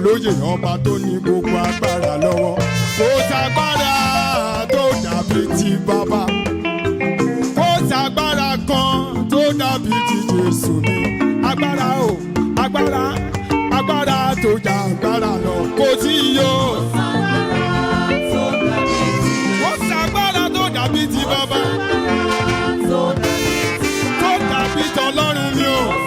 Lóye ọba tó ní gbogbo agbára lọ́wọ́ kò ságbára tó dàbí ti bàbá kò ságbára kan tó dàbí ti Jésù ní agbára o agbára tó jà agbára lọ kò sí yó kò ságbára tó dàbí ti bàbá tó dàbí tọlọ́run mi o.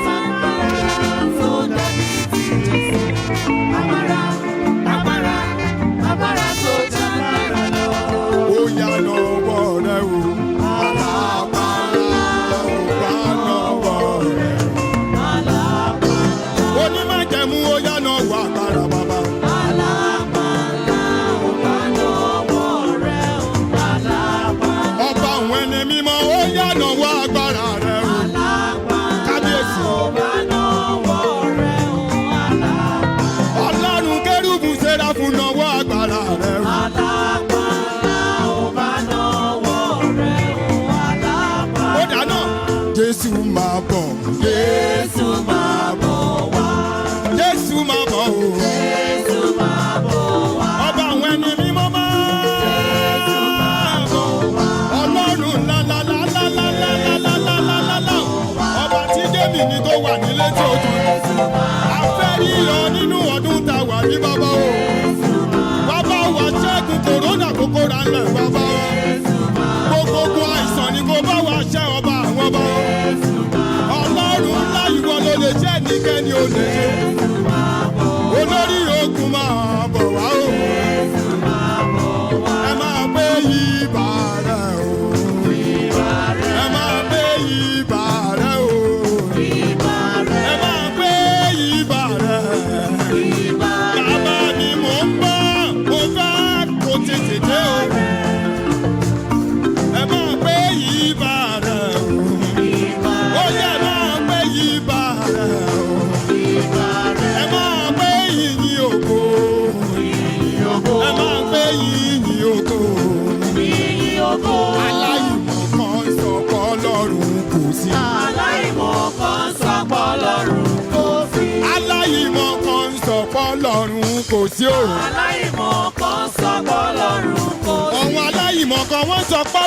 kò sí o. aláìmọ̀ kan sọ pé Ọlọ́run kò sí. àwọn aláìmọ̀ kan wọ́n sọ pé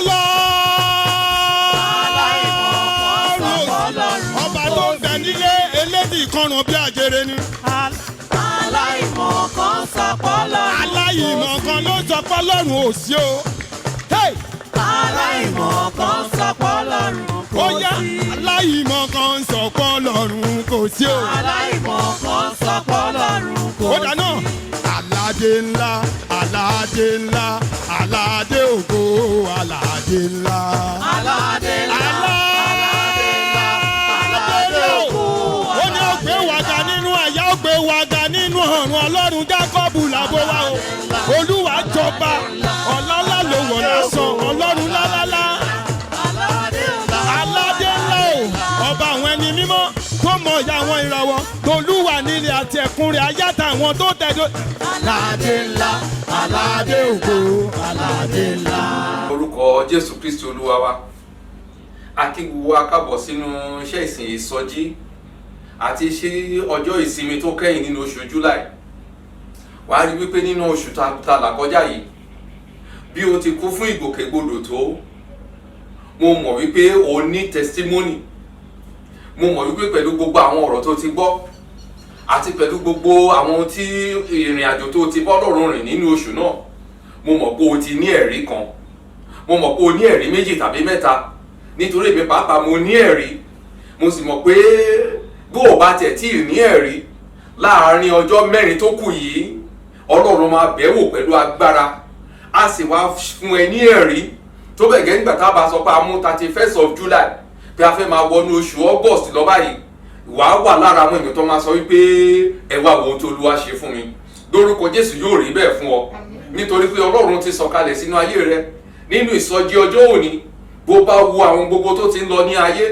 ọba tó ń bẹ nílé elédìí kọrùn bí àjèrè ni. aláìmọ̀ kan sọ pé Ọlọ́run kò sí. aláìmọ̀ kan ló sọ pé Ọlọ́run ò sí o. aláìmọ̀ kan sọ pé Ọlọ́run kò ó yá sí. aláìmọ̀ kan sọ pé Ọlọ́run kò sí o. aláìmọ̀ kan sọ pé Ọlọ́run kò sí. ó dáná aládé ńlá aládé ńlá aládé ògo aládé ńlá. aládé ńlá aládé ògo. ó ní ó gbé wàgà nínú àyà ó gbé wàgà nínú ọ̀run Ọlọ́run Jákọ́bù làbó wa o. Olúwa jọba ọ̀làlá ló wọ̀ lásán Ọlọ́run lálálá. aládé ńlá o ọba àwọn ẹni mímọ́ tó mọ ìyá àwọn ìràwọ̀ tolúwa nílé àti ẹ̀kún rẹ̀ ayáta àwọn tó tẹ̀dó. aládé ńlá aládé ògo aládé ńlá. orúkọ Jésù Kristi Olúwa wa a kí gbogbo wa kábọ̀ sínú iṣẹ́ ìsìn ìsọjí àti iṣẹ́ ọjọ́ ìsinmi tó kẹ́yìn nínú oṣù July. wàá rí wípé nínú oṣù ta là kọjá yìí bí o ti kún fún ìgbòkègbodò tó mo mọ̀ wípé o ní testimony. mo mọ̀ wípé pẹ̀lú gbogbo àwọn ọ̀rọ̀ tó ti gbọ́ àti pẹ̀lú gbogbo àwọn tí ìrìn àjò tó ti bọ́ lọ́rùn rìn nínú oṣù náà mo mọ̀ pé o ti ní ẹ̀rí kan, mo mọ̀ pé o ní ẹ̀rí méjì tàbí mẹ́ta nítorí èmi pàápàá mo ní ẹ̀rí. mo sì mọ̀ pé bó o bá tẹ̀ tí ì ní ẹ̀rí láàárín ọjọ́ mẹ́rin tó kù yìí Ọlọ́run máa bẹ̀ wò pẹ̀lú agbára a sì wá fún ẹ ní ẹ̀rí tó bẹ̀ gẹ́ nígbà tá a bá sọ pé a mú 31st of July bí a fẹ́ máa wọnú oṣù August lọ báyìí wà lára àwọn èèyàn tó máa sọ wípé ẹ wá wo ohun tó Olúwa ṣe fún mi. lórúkọ Jésù yóò rí bẹ́ẹ̀ fún ọ nítorí pé Ọlọ́run ti sọ̀kalẹ̀ sínú ayé rẹ nínú ìsọjí ọjọ́ òní. bó bá wo àwọn gbogbo tó ti ń lọ ní ayé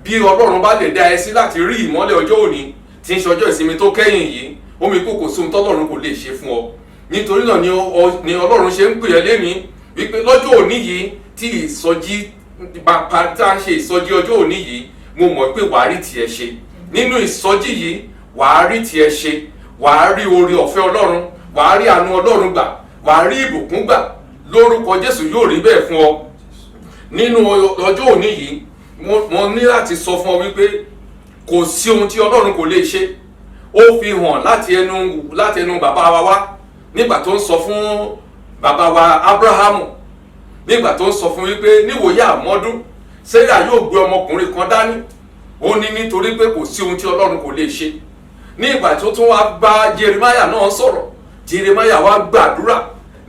bí Ọlọ́run bá lè dá ẹ sí láti rí ìmọ́lẹ̀ ọjọ́ òní tí ń ṣọjọ́ ìsinmi tó kẹ́yìn yìí omi kò sí ohun tọ́lọ́run kò lè ṣe fún ọ. nítorí náà ni Ọlọ́run ṣe ń pè ẹ́ lénìí wípé lọ́jọ́ òní yìí tí ìsọjí bàbá tá a ṣe ìsọjí ọjọ́ òní yìí mo mọ̀ pé wàá rí tiẹ̀ ṣe nínú ìsọjí yìí wàá rí tiẹ̀ ṣe wàá rí oore ọ̀fẹ́ Ọlọ́run wàá rí àánú Ọlọ́run gbà wàá rí ìbùkún gbà lórúkọ Jésù yóò rí bẹ́ẹ̀ fún ọ. nínú ọjọ́ òní yìí mo ní láti sọ fún ọ wípé kò sí ohun tí Ọlọ́run kò lè ṣe. ó fi hàn láti ẹnu bàbá wa wá nígbà tó ń sọ fún bàbá wa Ábúráhámù nígbà tó ń sọ fún wípé níwòye àmọ́dún Sárà yóò gbé ọmọkùnrin kan dání. ó ní nítorí pé kò sí ohun tí Ọlọ́run kò lè ṣe. ní ìgbà tó tún wá bá Jeremáyà náà sọ̀rọ̀ Jeremáyà wá gbàdúrà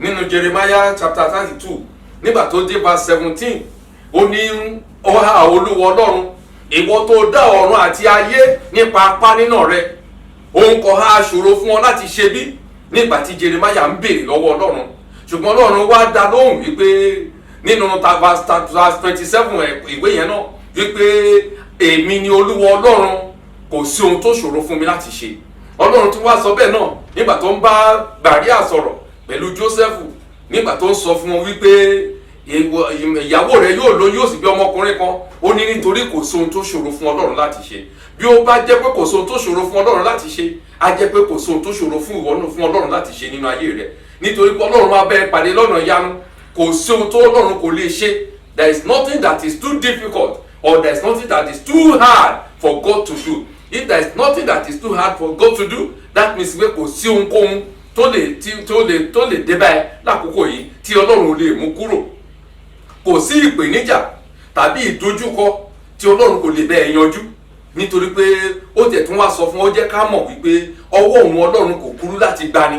nínú Jeremáyà chapter 32 nígbà tó dé verse 17 ó ní ọ̀hà Olúwa Ọlọ́run ìwọ tó dá ọ̀run àti ayé nípa apá nínà rẹ òun kò há aṣòro fún ọ láti ṣe bí. nígbà tí Jeremáyà ń béèrè lọ́wọ́ Ọlọ́run ṣùgbọ́n Ọlọ́run wá dá lóhùn wípé nínú verse 27 ìwé yẹn náà wípé èmi ni Olúwa Ọlọ́run kò sí ohun tó ṣòro fún mi láti ṣe. Ọlọ́run tún wá sọ bẹ́ẹ̀ náà nígbà tó ń bá Màríà sọ̀rọ̀ pẹ̀lú Jósẹ́fù nígbà tó ń sọ fún wọn wípé ìyàwó rẹ yóò lóyún yóò sì bí ọmọkùnrin kan ó ní nítorí kò sí ohun tó ṣòro fún Ọlọ́run láti ṣe. bí ó bá jẹ́ pé kò sí ohun tó ṣòro fún Ọlọ́run láti ṣe á jẹ́ pé kò sí ohun tó ṣòro fún ìwọ fún Ọlọ́run láti ṣe nínú ayé rẹ nítorí pé Ọlọ́run máa bẹ́ẹ̀ pàdé lọ́nà ìyanu. kò sí ohun tó Ọlọ́run kò lè ṣe. there is nothing that is too difficult or there is nothing that is too hard for God to do. if there is nothing that is too hard for God to do that means pé kò sí ohunkóhun tó lè dé báyìí lákòókò yìí tí Ọlọ́run ò lè mú kúrò. kò sí ìpèníjà tàbí ìdojúkọ tí Ọlọ́run kò lè bẹ́ẹ̀ yanjú nítorí pé ó tẹ̀ tún wá sọ fún ọ jẹ́ ká mọ̀ wípé ọwọ́ òun Ọlọ́run kò kúrú láti gbani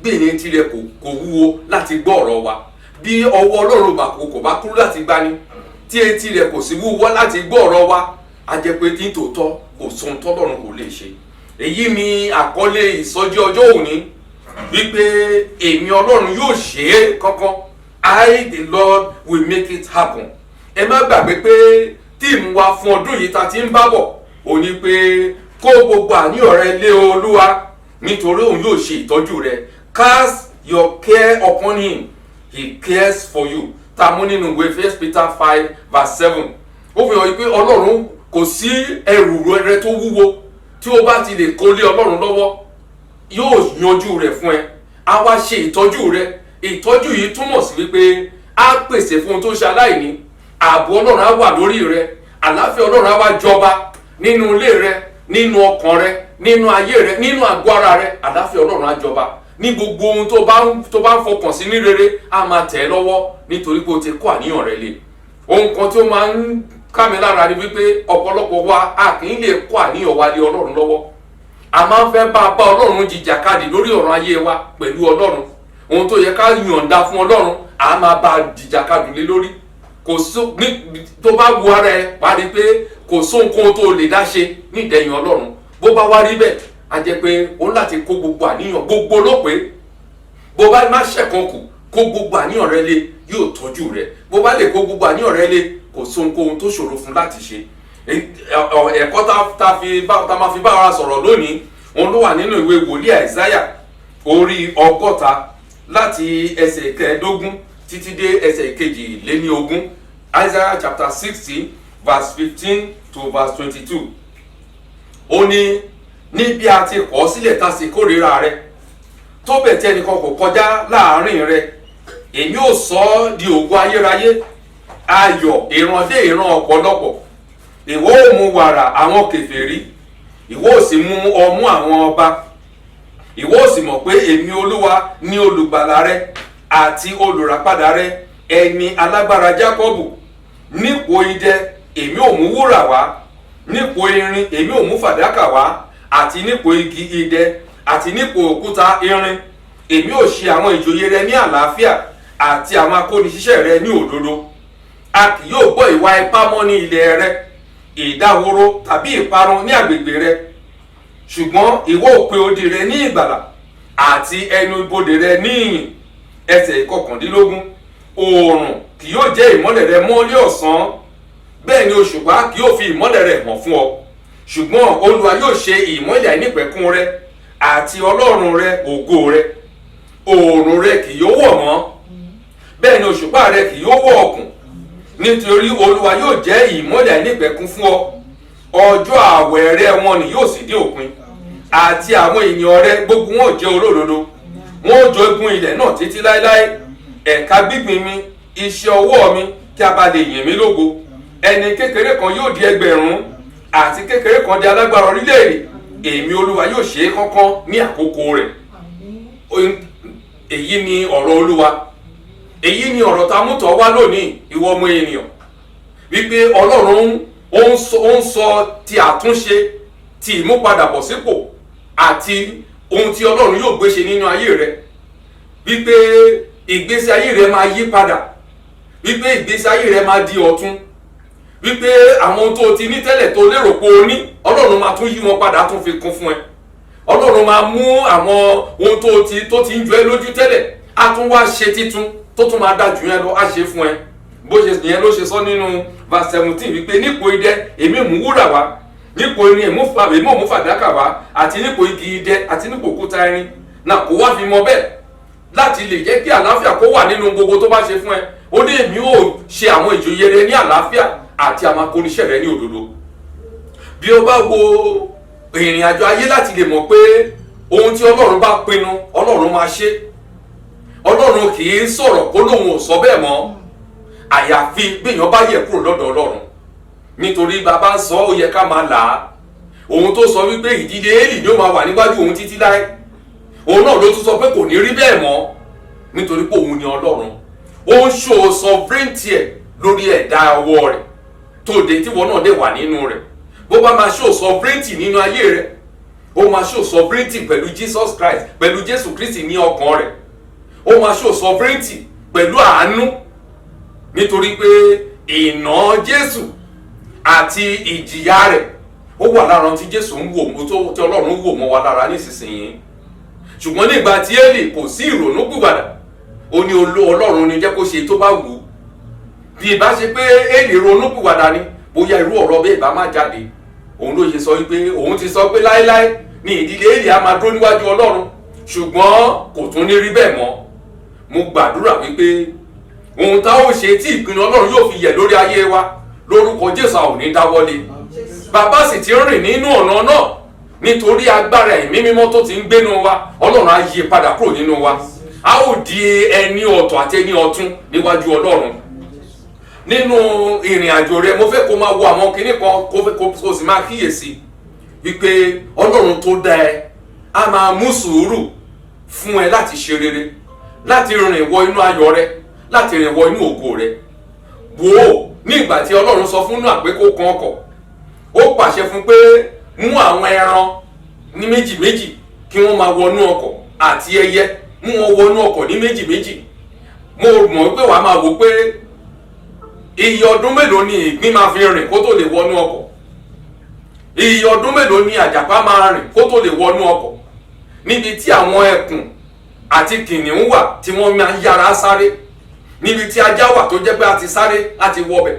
bí ènìyàn tirẹ̀ kò wúwo láti gbọ́ ọ̀rọ̀ wa. bí ọwọ́ Ọlọ́run kò bá kúrú láti gbani tí etí rẹ̀ kò sí wúwo láti gbọ́ ọ̀rọ̀ wa á jẹ́ pé ní tòótọ́ kò sóhun tọ́lọ́run kò lè ṣe. èyí ni àkọlé ìsọjí ọjọ́ òní wípé èmi Ọlọ́run yóò ṣe é kankan. I the Lord will make it happen. ẹ má gbàgbé pé tíìmù wa fún ọdún yìí ta ti ń bá bọ̀ ó ní pé kó gbogbo àníyàn rẹ lé Olúwa nítorí òun yóò ṣe ìtọ́jú rẹ. Cast your care upon him, he cares for you. Tàmú nínú ìwé 1 Peter 5 verse 7. ó fi hàn pé Ọlọ́run kò sí ẹrù rẹ tó wúwo tí ó bá ti lè kó lé Ọlọ́run lọ́wọ́ yóò yanjú rẹ̀ fún ẹ, á wá ṣe ìtọ́jú rẹ. Ìtọ́jú yìí túmọ̀ sí wípé á pèsè fún ohun tó ṣe aláìní, ààbò Ọlọ́run á wà lórí rẹ, àlàáfíà Ọlọ́run á wá jọba nínú ilé rẹ, nínú ọkàn rẹ, nínú ayé rẹ, nínú àgọ́ ara rẹ. Àlàáfíà Ọlọ́run á jọba ní gbogbo ohun tó bá ń fọkàn sí ní rere, á máa tẹ̀ ẹ́ lọ́wọ́ nítorí pé o ti kó àníyàn rẹ lé. Ohun kan tí ó máa ń ká mi lára ni wípé ọ̀pọ̀lọpọ̀ wa a kì í lè kó àníyàn wa lé Ọlọ́run lọ́wọ́. A máa ń fẹ́ bá Ọlọ́run jìjàkadì lórí ọ̀rọ̀ ayé wa pẹ̀lú Ọlọ́run. Ohun tó yẹ ká yọ̀ǹda fún Ọlọ́run, a máa bá jìjàkadì lé lórí. Tó bá wu ara ẹ parí pé kò sóhunkóhun tó lè dá ṣe nídẹ̀yìn Ọlọ́run. Bó bá wá rí bẹ́ẹ̀, a jẹ́ pé o láti kó gbogbo àníyàn gbogbo ló pé. Bó bá má ṣẹ̀kan kù, kó gbogbo àníyàn rẹ lé, yóò tọ́jú rẹ. Bó bá lè kó gbogbo àníyàn rẹ lé, kò sóhunkóhun tó ṣòro fún láti ṣe. Ẹ̀kọ́ tá máa fi bá ara sọ̀rọ̀ lónìí, òun ló wà nínú ìwé wòlíì Àìsáyà orí 60 láti ẹsẹ̀ 15 títí dé ẹsẹ̀ 22. Isaiah chapter 60 verse 15 to verse 22. Ó ní bí a ti kọ̀ sílẹ̀ tá sì kórìíra rẹ, tó bẹ̀ tí ẹnìkan kò kọjá láàrin rẹ, èmi ò sọ ọ́ di ògo ayérayé, ayọ̀ ìran dé ìran ọ̀pọ̀lọpọ̀. Ìwọ ò mu wàrà àwọn kèfèrí, ìwọ ò sì mu ọmú àwọn ọba. Ìwọ ò sì mọ̀ pé èmi Olúwa ni olùgbàlà rẹ àti olùràpadà rẹ, ẹni alágbára Jákọ́bù. Nípò idẹ èmi ò mú wúrà wá, nípò irin èmi ò mú fàdákà wá, àti nípò igi idẹ àti nípò òkúta irin. Èmi ò ṣe àwọn ìjòyè rẹ ní àlàáfíà àti àwọn akóniṣiṣẹ́ rẹ ní òdodo. A kì yóò gbọ́ ìwà ipá mọ́ ní ilẹ̀ rẹ, ìdahoro tàbí ìparun ní agbègbè rẹ. Ṣùgbọ́n ìwọ ò pe odi rẹ ní ìgbàlà àti ẹnu ibodè rẹ ní ìyìn. Ẹsẹ̀ 19. Oòrùn kì yóò jẹ́ ìmọ́lẹ̀ rẹ mọ́ ní ọ̀sán, bẹ́ẹ̀ ni òṣùpá kì yóò fi ìmọ́lẹ̀ rẹ̀ hàn fún ọ. Ṣùgbọ́n Olúwa yóò ṣe ìmọ́lẹ̀ àìnípẹ̀kun rẹ àti Ọlọ́run rẹ ògo rẹ. Oòrùn rẹ kì yóò wọ̀ mọ́, bẹ́ẹ̀ ni òṣùpá rẹ kì yóò wọ̀ ọ̀kùn, nítorí Olúwa yóò jẹ́ ìmọ́lẹ̀ àìnípẹ̀kun fún ọ. Ọjọ́ ààwẹ̀ rẹ wọn ni yóò sì dé òpin, àti àwọn ènìyàn rẹ gbogbo wọn jẹ́ olódodo. Wọn ó jogún ilẹ̀ náà títí láéláé. Ẹ̀ka gbígbìn mi, iṣẹ́ ọwọ́ mi, kí a bá lè yìn mí lógo. Ẹni kékeré kan yóò di ẹgbẹ̀rún, àti kékeré kan di alágbára orílẹ̀-èdè. Èmi Olúwa yóò ṣe é kánkán ní àkókò rẹ̀. Èyí ni ọ̀rọ̀ Olúwa. Èyí ni ọ̀rọ̀ tá a mú tọ̀ wá lónìí, ìwọ ọmọ ènìyàn. Wípé Ọlọ́run ó ń sọ ti àtúnṣe, ti ìmúpadàbọ̀sípò àti ohun tí Ọlọ́run yóò gbé ṣe nínú ayé rẹ. Wípé ìgbésí ayé rẹ máa yí padà. Wípé ìgbésí ayé rẹ máa di ọ̀tun. Wípé àwọn ohun tó ti ní tẹ́lẹ̀ tó lérò pé o ní, Ọlọ́run máa tún yí wọn padà, tún fi kún fún ẹ. Ọlọ́run máa mú àwọn ohun tó ti ń jọ ẹ́ lójú tẹ́lẹ̀, á tún wá ṣe títún tó tún máa dájú yẹn lọ, á ṣe fún ẹ. Bó ṣe yẹn ló ṣe sọ nínú verse 17 wípé nípò idẹ èmi mú wúrà wá, nípò irin èmi ò mú fàdákà wá, àti nípò igi idẹ àti nípò òkúta irin. Náà kó wá fi mọ bẹ́ẹ̀ láti lè jẹ́ kí àlàáfíà kó wà nínú gbogbo tó bá ṣe fún ẹ. Ó ní èmi ò ṣe àwọn ìjòyè rẹ ní àlàáfíà àti àwọn akóniṣẹ́ rẹ ní òdodo. Bí o bá wo ìrìn àjò ayé láti lè mọ̀ pé ohun tí Ọlọ́run bá pinnu, Ọlọ́run máa ṣe. Ọlọ́run kì í sọ̀rọ̀ kó lóun ò sọ bẹ́ẹ̀ mọ́, àyàfi béèyàn bá yẹ̀ kúrò lọ́dọ̀ Ọlọ́run. Nítorí bàbá ń sọ, ó yẹ ká máa là á. Òun tó sọ wípé ìdílé Élì ni ó máa wà níwájú òun títí láé, òun náà ló tún sọ pé kò ní rí bẹ́ẹ̀ mọ́, nítorí pé òun ni Ọlọ́run. Ó ń ṣò sovereignty ẹ̀ lórí ẹ̀dá ọwọ́ rẹ̀ tó dé tí wọn náà dé wà nínú rẹ̀. Bó bá máa ṣò sovereignty nínú ayé rẹ̀, ó máa ṣò sovereignty pẹ̀lú Jesus Christ, pẹ̀lú Jésù Kristi ní ọkàn rẹ̀. Ó máa ṣò sovereignty pẹ̀lú àánú, nítorí pé ìná Jésù àti ìjìyà rẹ̀ ó wà lára tí Jésù ń wò, tí Ọlọ́run ń wò mọ́ wa lára nísinsìnyí. Ṣùgbọ́n nígbà tí Élì kò sí ìrònúpìwàdà, ó ní Ọlọ́run ní jẹ́ kó ṣe tó bá wù ú. Bí ìbá ṣe pé Élì ronúpìwàdà ni, bóyá irú ọ̀rọ̀ bẹ́ẹ̀ bá má jáde. Òun ló ṣe sọ wípé òun ti sọ pé láéláé ni ìdílé Élì á máa dúró níwájú Ọlọ́run, ṣùgbọ́n kò tún ní rí bẹ́ẹ̀ mọ́. Mo gbàdúrà wípé ohun tá ó ṣe tí ìpinnu Ọlọ́run yóò fi yẹ̀ lórí ayé wa, lórúkọ Jésù a ò ní dáwọ́lé. Bàbá sì ti rìn nínú ọ̀nà náà, nítorí agbára ẹ̀mí mímọ́ tó ti ń gbénu wa, ọlọ́run á yí padà kúrò nínú wa, a ó di ẹni ọ̀tọ̀ àti ẹni ọ̀tún níwájú ọlọ́run. Nínú ìrìn àjò rẹ, mo fẹ́ kó máa wo àwọn kinní kan kó sì máa kíyèsí wípé ọlọ́run tó dá ẹ á máa mú sùúrù fún ẹ láti ṣe rere, láti rìn wọ inú ayọ̀ rẹ, láti rìn wọ inú ògo rẹ. Wò ó, ní ìgbà tí ọlọ́run sọ fún Nóà pé kó kan ọkọ̀, ó pàṣẹ fún pé mú àwọn ẹran ní méjì méjì kí wọ́n máa wọnú ọkọ̀, àti ẹyẹ mú wọn wọnú ọkọ̀ ní méjì méjì. Mo mọ̀ pé wàá máa wò pé iye ọdún mélòó ni ìgbín máa fi rìn kó tó lè wọnú ọkọ̀, iye ọdún mélòó ni àjàpá máa rìn kó tó lè wọnú ọkọ̀, níbi tí àwọn ẹkùn àti kìnìún wà tí wọ́n máa ń yára sáré, níbi tí ajá wà tó jẹ́ pé a ti sáré láti wọbẹ̀,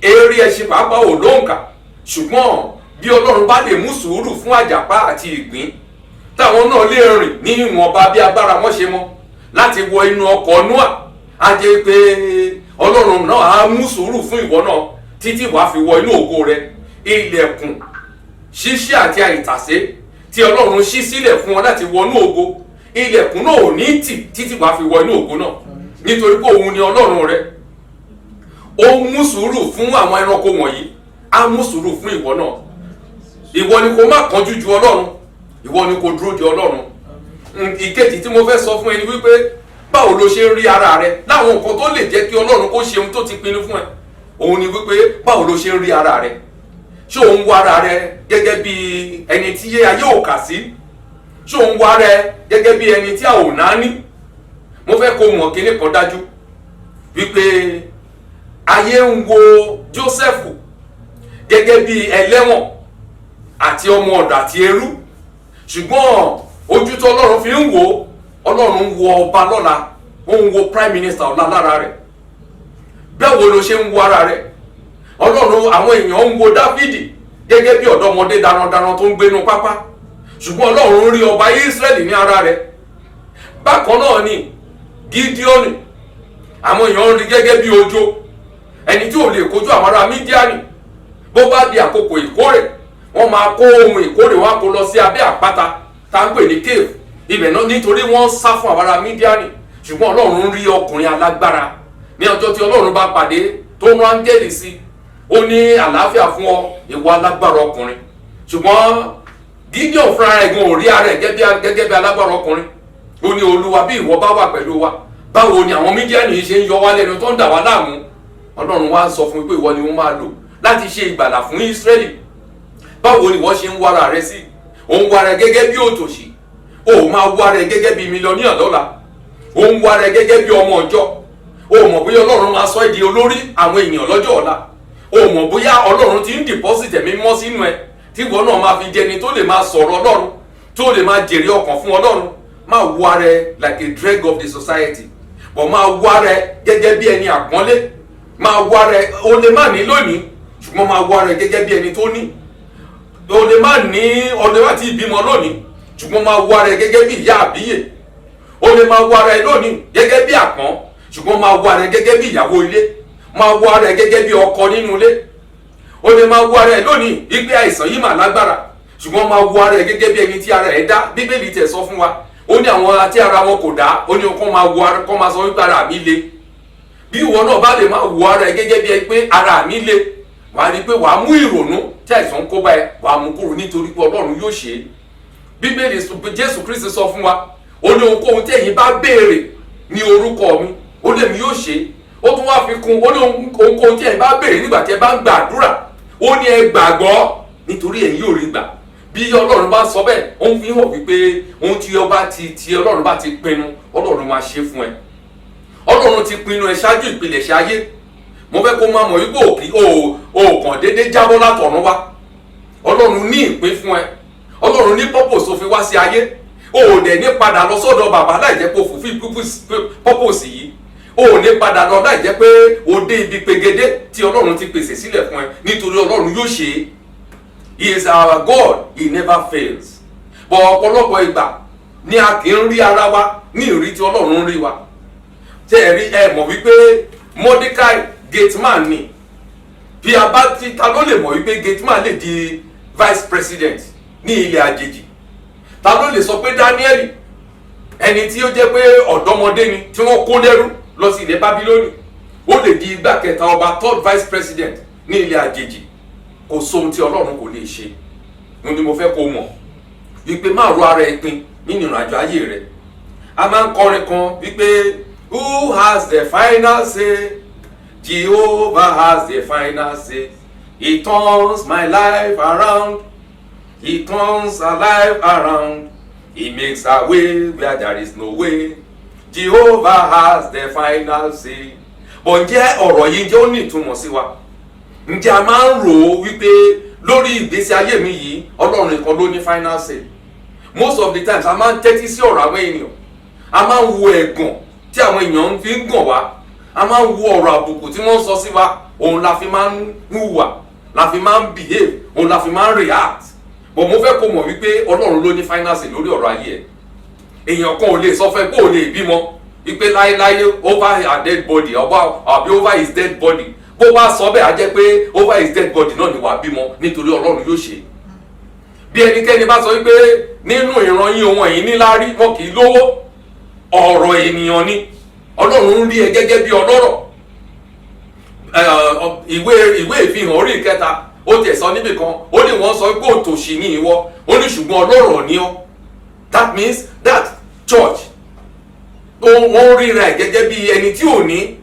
eré ẹṣin pàápàá ò lóǹkà. Ṣùgbọ́n bí ọlọ́run bá lè mú sùúrù fún àjàpá àti ìgbín, táwọn náà lè rìn ní ìwọ̀nba bí agbára wọn ṣe mọ́ láti wọ inú ọkọ̀ Nóà, á jẹ́ pé ọlọ́run náà á mú sùúrù fún ìwọ náà títí wàá fi wọ inú ògo rẹ. Ilẹ̀kùn ṣíṣí àti àìtàsé tí ọlọ́run ṣí sílẹ̀ fún ọ láti wọ inú ògo, ilẹ̀kùn náà ò ní tì títí wàá fi wọ inú ògo náà, nítorí pé òun ni ọlọ́run rẹ. Ó mú sùúrù fún àwọn ẹranko wọ̀nyí, á mú sùúrù fún ìwọ náà. Ìwọ ni kó má kánjú ju ọlọ́run, ìwọ ni kó dúró de ọlọ́run. Ìkejì tí mo fẹ́ sọ fún ẹni wípé báwo lo ṣe ń rí ara rẹ láwọn nǹkan tó lè jẹ́ kí ọlọ́run kó ṣe ohun tó ti pinnu fún ẹ. Òun ni wípé báwo lo ṣe ń rí ara rẹ. Ṣé òun wo ara rẹ gẹ́gẹ́ bí ẹni tí ayé ò kà sí? Ṣé òun wo ara rẹ gẹ́gẹ́ bí ẹni tí a ò náání? Mo fẹ́ kó mọ̀ kíní kan dájú wípé ayé ń wo Jósẹ́fù gẹ́gẹ́ bí ẹlẹ́wọ̀n àti ọmọ ọ̀dọ̀ àti ẹrú, ṣùgbọ́n ojú tó ọlọ́run fi ń wò, ọlọ́run ń wo ọba lọ́la, ó ń wo prime minister ọ̀la lára rẹ̀. Báwo ló ṣe ń wo ara rẹ̀? Ọlọ́run, àwọn èèyàn ń wo Dáfídì gẹ́gẹ́ bí ọ̀dọ́mọdé darandaran tó ń gbénu pápá, ṣùgbọ́n ọlọ́run rí ọba Ísírẹ́lì ní ara rẹ̀. Bákan náà ni Gídíọ́nì, àwọn èèyàn ń rí gẹ́gẹ́ bí ojo, ẹni tí ò lè kojú àwọn ará Mídíánì. Bó bá di àkókò ìkórè, wọ́n máa kó ohun ìkórè wá kó lọ sí abẹ́ àpáta tá ń pè ní cave, ibẹ̀ náà nítorí wọ́n sá fún àwọn ará Mídíánì. Ṣùgbọ́n ọlọ́run rí ọkùnrin alágbára ní ọjọ́ tí ọlọ́run bá pàdé tó rán áńgẹ́lì sí, ó ní àlàáfíà fún ọ ìwọ alágbára ọkùnrin. Ṣùgbọ́n Gídíọ̀n fúnra rẹ̀ gan ò rí ara ẹ̀ gẹ́gẹ́ bí alágbára ọkùnrin. Ó ní Olúwa, bí ìwọ bá wà pẹ̀lú wa, báwo ni àwọn Mídíánì ṣe ń yọ wá lẹ́nu tó ń dà wá láàmú? Ọlọ́run wá sọ fún mi pé ìwọ ni wọ́n máa lò láti ṣe ìgbàlà fún Ísírẹ́lì. Báwo ni wọ́n ṣe ń wára rẹ sí? Ó ń wá rẹ gẹ́gẹ́ bí òtòṣì, ó máa wá rẹ gẹ́gẹ́ bí mílíọ̀nìyàn lọ́la, ó ń wá rẹ gẹ́gẹ́ bí ọmọ ọjọ́. Ó mọ̀ bóyá ọlọ́run máa sọ ẹ́ di olórí àwọn èèyàn lọ́jọ́ ọ̀la. Ó mọ̀ bóyá ọlọ́run ti ń deposit ẹ̀mí mọ́ sínú ẹ tí ìwọ náà máa fi jẹni tó lè máa sọ̀rọ̀ ọlọ́run, tó lè máa jèrè ọkàn fún ọlọ́run. Máa wá rẹ like a dreg of the society, but máa wá rẹ gẹ́gẹ́ bí ẹni àpọ́nlé. Máa wá rẹ, o lè má ní lónìí, ṣùgbọ́n máa wá rẹ gẹ́gẹ́ bí ẹni tó ní. O lè má ti bímọ lónìí, ṣùgbọ́n máa wá rẹ gẹ́gẹ́ bí ìyá àbíyè. O lè máa wá rẹ lónìí gẹ́gẹ́ bí àpọ́n, ṣùgbọ́n máa wá rẹ gẹ́gẹ́ bí ìyàwó ilé. Máa wá rẹ gẹ́gẹ́ bí ọkọ nínú ilé. O lè máa wá rẹ lónìí ìgbé àìsàn yìí mà lágbára, ṣùgbọ́n máa wá rẹ gẹ́gẹ́ bí ẹni tí ara ẹ̀ dá. Bíbélì tẹ̀ sọ fún wa, ó ní àwọn tí ara wọn kò dá, ó ní kó máa sọ wípé ara mi le. Bí ìwọ náà bá lè máa wò ara ẹ gẹ́gẹ́ bí ẹ pé ara mi le, wàá rí i pé wàá mú ìrònú tí àìsàn kó bá ẹ, wàá mú kúrò, nítorí pé ọlọ́run yóò ṣe é. Bíbélì Jésù Kristi sọ fún wa, ó ní ohunkóhun tí ẹ̀yin bá béèrè ní orúkọ mi, ó lèmi yóò ṣe é. Ó tún wá fi kún, ó ní ohunkóhun tí ẹ̀yin bá béèrè nígbà tí ẹ bá ń gbàdúrà, ó ní ẹ gbàgbọ́ nítorí ẹ̀yin yóò rí gbà. Bí ọlọ́run bá sọ bẹ́ẹ̀, ó ń fi hàn wípé ohun tí ọlọ́run bá ti pinnu, ọlọ́run máa ṣe fún ẹ. Ọlọ́run ti pinnu ẹ ṣáájú ìpilẹ̀ṣẹ̀ ayé. Mo fẹ́ kó máa mọ̀ wípé o kàn déédéé jábọ́ látọ̀run wá. Ọlọ́run ní ìpín fún ẹ. Ọlọ́run ní purpose tó fi wá sí ayé. O ò dẹ̀ ní padà lọ sọ́dọ̀ bàbá láì jẹ́ pé o fulfill purpose yìí. O ò ní padà lọ láì jẹ́ pé o dé ibi pegedé tí Ọlọ́run ti pèsè sílẹ̀ fún ẹ, nítorí Ọlọ́run yóò ṣe é. He is our God, he never fails. Bọ̀ ọ̀pọ̀lọpọ̀ ìgbà ni a kì í rí ara wa ní ìrí tí Ọlọ́run ń rí wa. Tẹ́ ẹ rí ẹ mọ̀ wípé Mordecai gateman ni. Bí a bá ti ta ló lè mọ̀ wípé gateman lè di vice president. ní ilẹ̀ àjèjì. Ta ló lè sọ pé Dáníẹ́lì, ẹni tí ó jẹ́ pé ọ̀dọ́mọdé ni tí wọ́n kó lẹ́rú lọ sí ilẹ̀ Bábílónì, ó lè di igbá kẹta ọba, third vice president ní ilẹ̀ àjèjì? Kò sóhun tí Ọlọ́run kò lè ṣe. Mo ní mo fẹ́ kó mọ̀ wípé má ro ara ẹ pin nínú ìrìnàjò ayé rẹ. A máa ń kọrin kan wípé who has the final say? Jehovah has the final say. He turns my life around. He turns our life around. He makes a way where there is no way. Jehovah has the final say. But ǹjẹ́ ọ̀rọ̀ yìí ǹjẹ́ ó ní ìtumọ̀ sí wa? Ǹjẹ́ a máa ń rò ó wípé lórí ìgbésí ayé mi yìí Ọlọ́run nìkan ló ní final say? Most of the times a máa ń tẹ́tí sí ọ̀rọ̀ àwọn ènìyàn. A máa ń wo ẹ̀gàn tí àwọn èèyàn fi ń gàn wá. A máa ń wo ọ̀rọ̀ àbùkù tí wọ́n ń sọ sí wa. Òun la fi máa ń hùwà, la fi máa ń behave, òun la fi máa ń react. But mo fẹ́ kó mọ̀ wípé Ọlọ́run ló ní final say lórí ọ̀rọ̀ ayé ẹ̀. Èèyàn kan ò lè sọ fẹ́ pé ò lè bímọ wípé láéláé over her dead body àbí over his dead body. Bó bá sọ bẹ́ẹ̀ á jẹ́ pé over his dead body náà ni wàá bímọ, nítorí Ọlọ́run yóò ṣe. Bí ẹnikẹ́ni bá sọ wípé nínú ìran yín ohun ẹ̀yin níláárí wọn kì í lówó, ọ̀rọ̀ ènìyàn ni. Ọlọ́run ń rí ẹ gẹ́gẹ́ bí ọlọ́rọ̀. Ìwé ìfihàn orí ìkẹta ó tẹ̀ sọ níbì kan, ó ní wọ́n sọ pé òtòṣì ni ìwọ, ó ní ṣùgbọ́n ọlọ́rọ̀ ni ọ́. That means that church wọ́n ríra ẹ̀ gẹ́gẹ́ bí ẹni tí ò ní,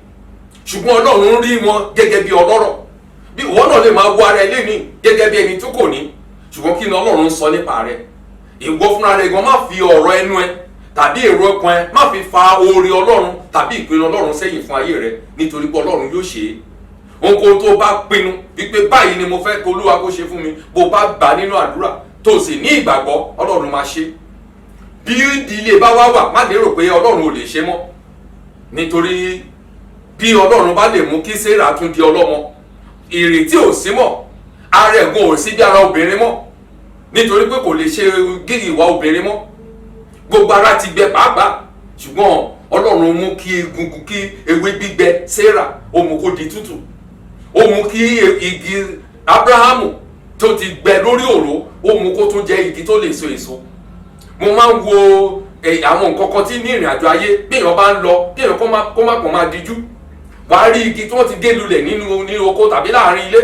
ṣùgbọ́n Ọlọ́run rí wọn gẹ́gẹ́ bí ọlọ́rọ̀. Bí ìwọ náà lè máa wo ara ẹ lénìí gẹ́gẹ́ bí ẹni tí kò ní, ṣùgbọ́n kí ni Ọlọ́run sọ nípa rẹ̀? Ìwọ fúnra rẹ̀ gan má fi ọ̀rọ̀ ẹnu ẹ tàbí èrò ọkàn ẹ má fi fa oore Ọlọ́run tàbí ìpinnu Ọlọ́run sẹ́yìn fún ayé rẹ, nítorí pé Ọlọ́run yóò ṣe é. Ohunkóhun tó bá pinnu wípé báyìí ni mo fẹ́ kí Olúwa kó ṣe fún mi, bó bá gbà nínú àdúrà tó sì ní ìgbàgbọ́, Ọlọ́run máa ṣe. Bí ìdílé bá wà má lérò pé Ọlọ́run ò lè ṣe mọ́, nítorí bí Ọlọ́run bá lè mú kí Sárà tún di ọlọ́mọ, ìrètí ò sí mọ́, ara ẹ̀gún ò sí bí ara obìnrin mọ́, nítorí pé kò lè ṣe gígì ìwà obìnrin mọ́, gbogbo ara ti gbẹ pàápàá. Ṣùgbọ́n Ọlọ́run mú kí egungun, kí ewé gbígbẹ Sárà ó mú kó di tútù, ó mú kí igi Ábúráhámù tó ti gbẹ lórí òró ó mú kó tún jẹ́ igi tó lè so èso. Mo máa ń wo àwọn nǹkan kan tí ní ìrìn àjò ayé bí èèyàn bá ń lọ, bí èèyàn kó má kàn máa dijú, wàá rí igi tí wọ́n ti gé lulẹ̀ nínú oko tàbí láàrin ilé,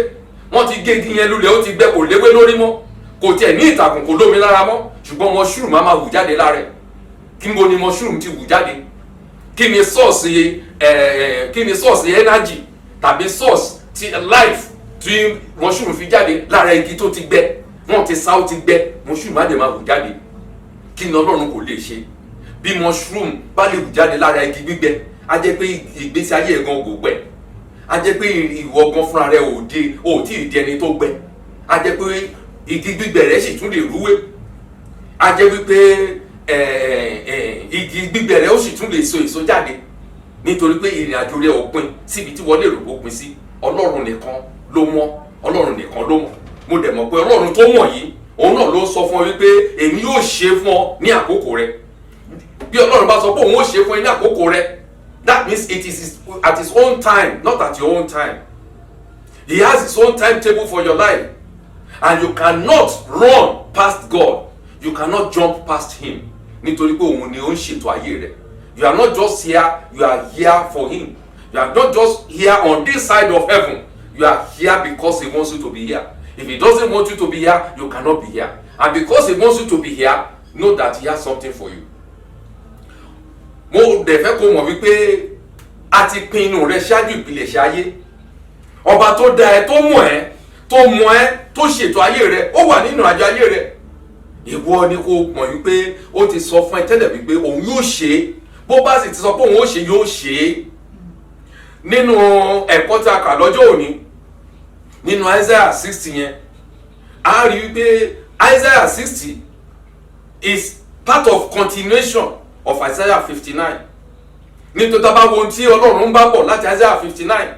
wọ́n ti gé igi yẹn lulẹ̀, ó ti gbẹ, kò léwé lórí mọ́, kò tiẹ̀ ní ìtàkùn, kò lómi lára mọ́, ṣùgbọ́n mushroom máa hù jáde lára ẹ̀. Kí ni mushroom ti hù jáde? Kí ni source energy tàbí source ti life tí mushroom fi jáde lára igi tó ti gbẹ? Wọ́n ti sá, ó ti gbẹ, mushroom á dẹ̀ máa hù jáde. Kí ni Ọlọ́run kò lè ṣe? Bí mushroom bá lè hù jáde lára igi gbígbẹ, á jẹ́ pé ìgbésí ayé ẹ̀gan kò gbẹ, á jẹ́ pé ìwọ gan fúnra rẹ ò tí ì di ẹni tó gbẹ, á jẹ́ pé igi gbígbẹ rẹ sì tún lè rúwé, á jẹ́ wípé igi gbígbẹ rẹ ó sì tún lè so èso jáde, nítorí pé ìrìn àjò rẹ ò pin síbi tí wọ́n lè rò ó pin sí. Ọlọ́run nìkan ló mọ̀, Ọlọ́run nìkan ló mọ̀. Mo dẹ̀ mọ̀ pé Ọlọ́run tó mọ̀ yìí, òun náà ló sọ fún ọ wípé èmi yóò ṣe fún ọ ní àkókò rẹ. Bí Ọlọ́run bá sọ pé òun ó ṣe fún ẹ ní àkókò rẹ, that means it is at his own time, not at your own time. He has his own timetable for your life, and you cannot run past God. You cannot jump past him, nítorí pé òun ni ó ń ṣètò ayé rẹ. You are not just here, you are here for him. You are not just here on this side of heaven. You are here because he wants you to be here. If he doesn't want you to be here, you cannot be here. And because he wants you to be here, know that he has something for you. Mo dẹ̀ fẹ́ kó mọ̀ wípé a ti pinnu rẹ ṣáájú ìpilẹ̀ṣẹ̀ ayé. Ọba tó dá ẹ, tó mọ̀ ẹ́, tó ṣètò ayé rẹ, ó wà nínú àjọ ayé rẹ. Ìwọ ni kó mọ̀ wípé ó ti sọ fún ẹ tẹ́lẹ̀ wípé òun yóò ṣe é. Bó bá sì ti sọ pé òun ó ṣe, yóò ṣe é. Nínú ẹ̀kọ́ tí a kà lọ́jọ́ òní, nínú Isaiah 60 yẹn, a rí wípé Isaiah 60 is part of continuation of Isaiah 59. Nítorí tá bá wo ohun tí Ọlọ́run ń bá bọ̀ láti Isaiah 59.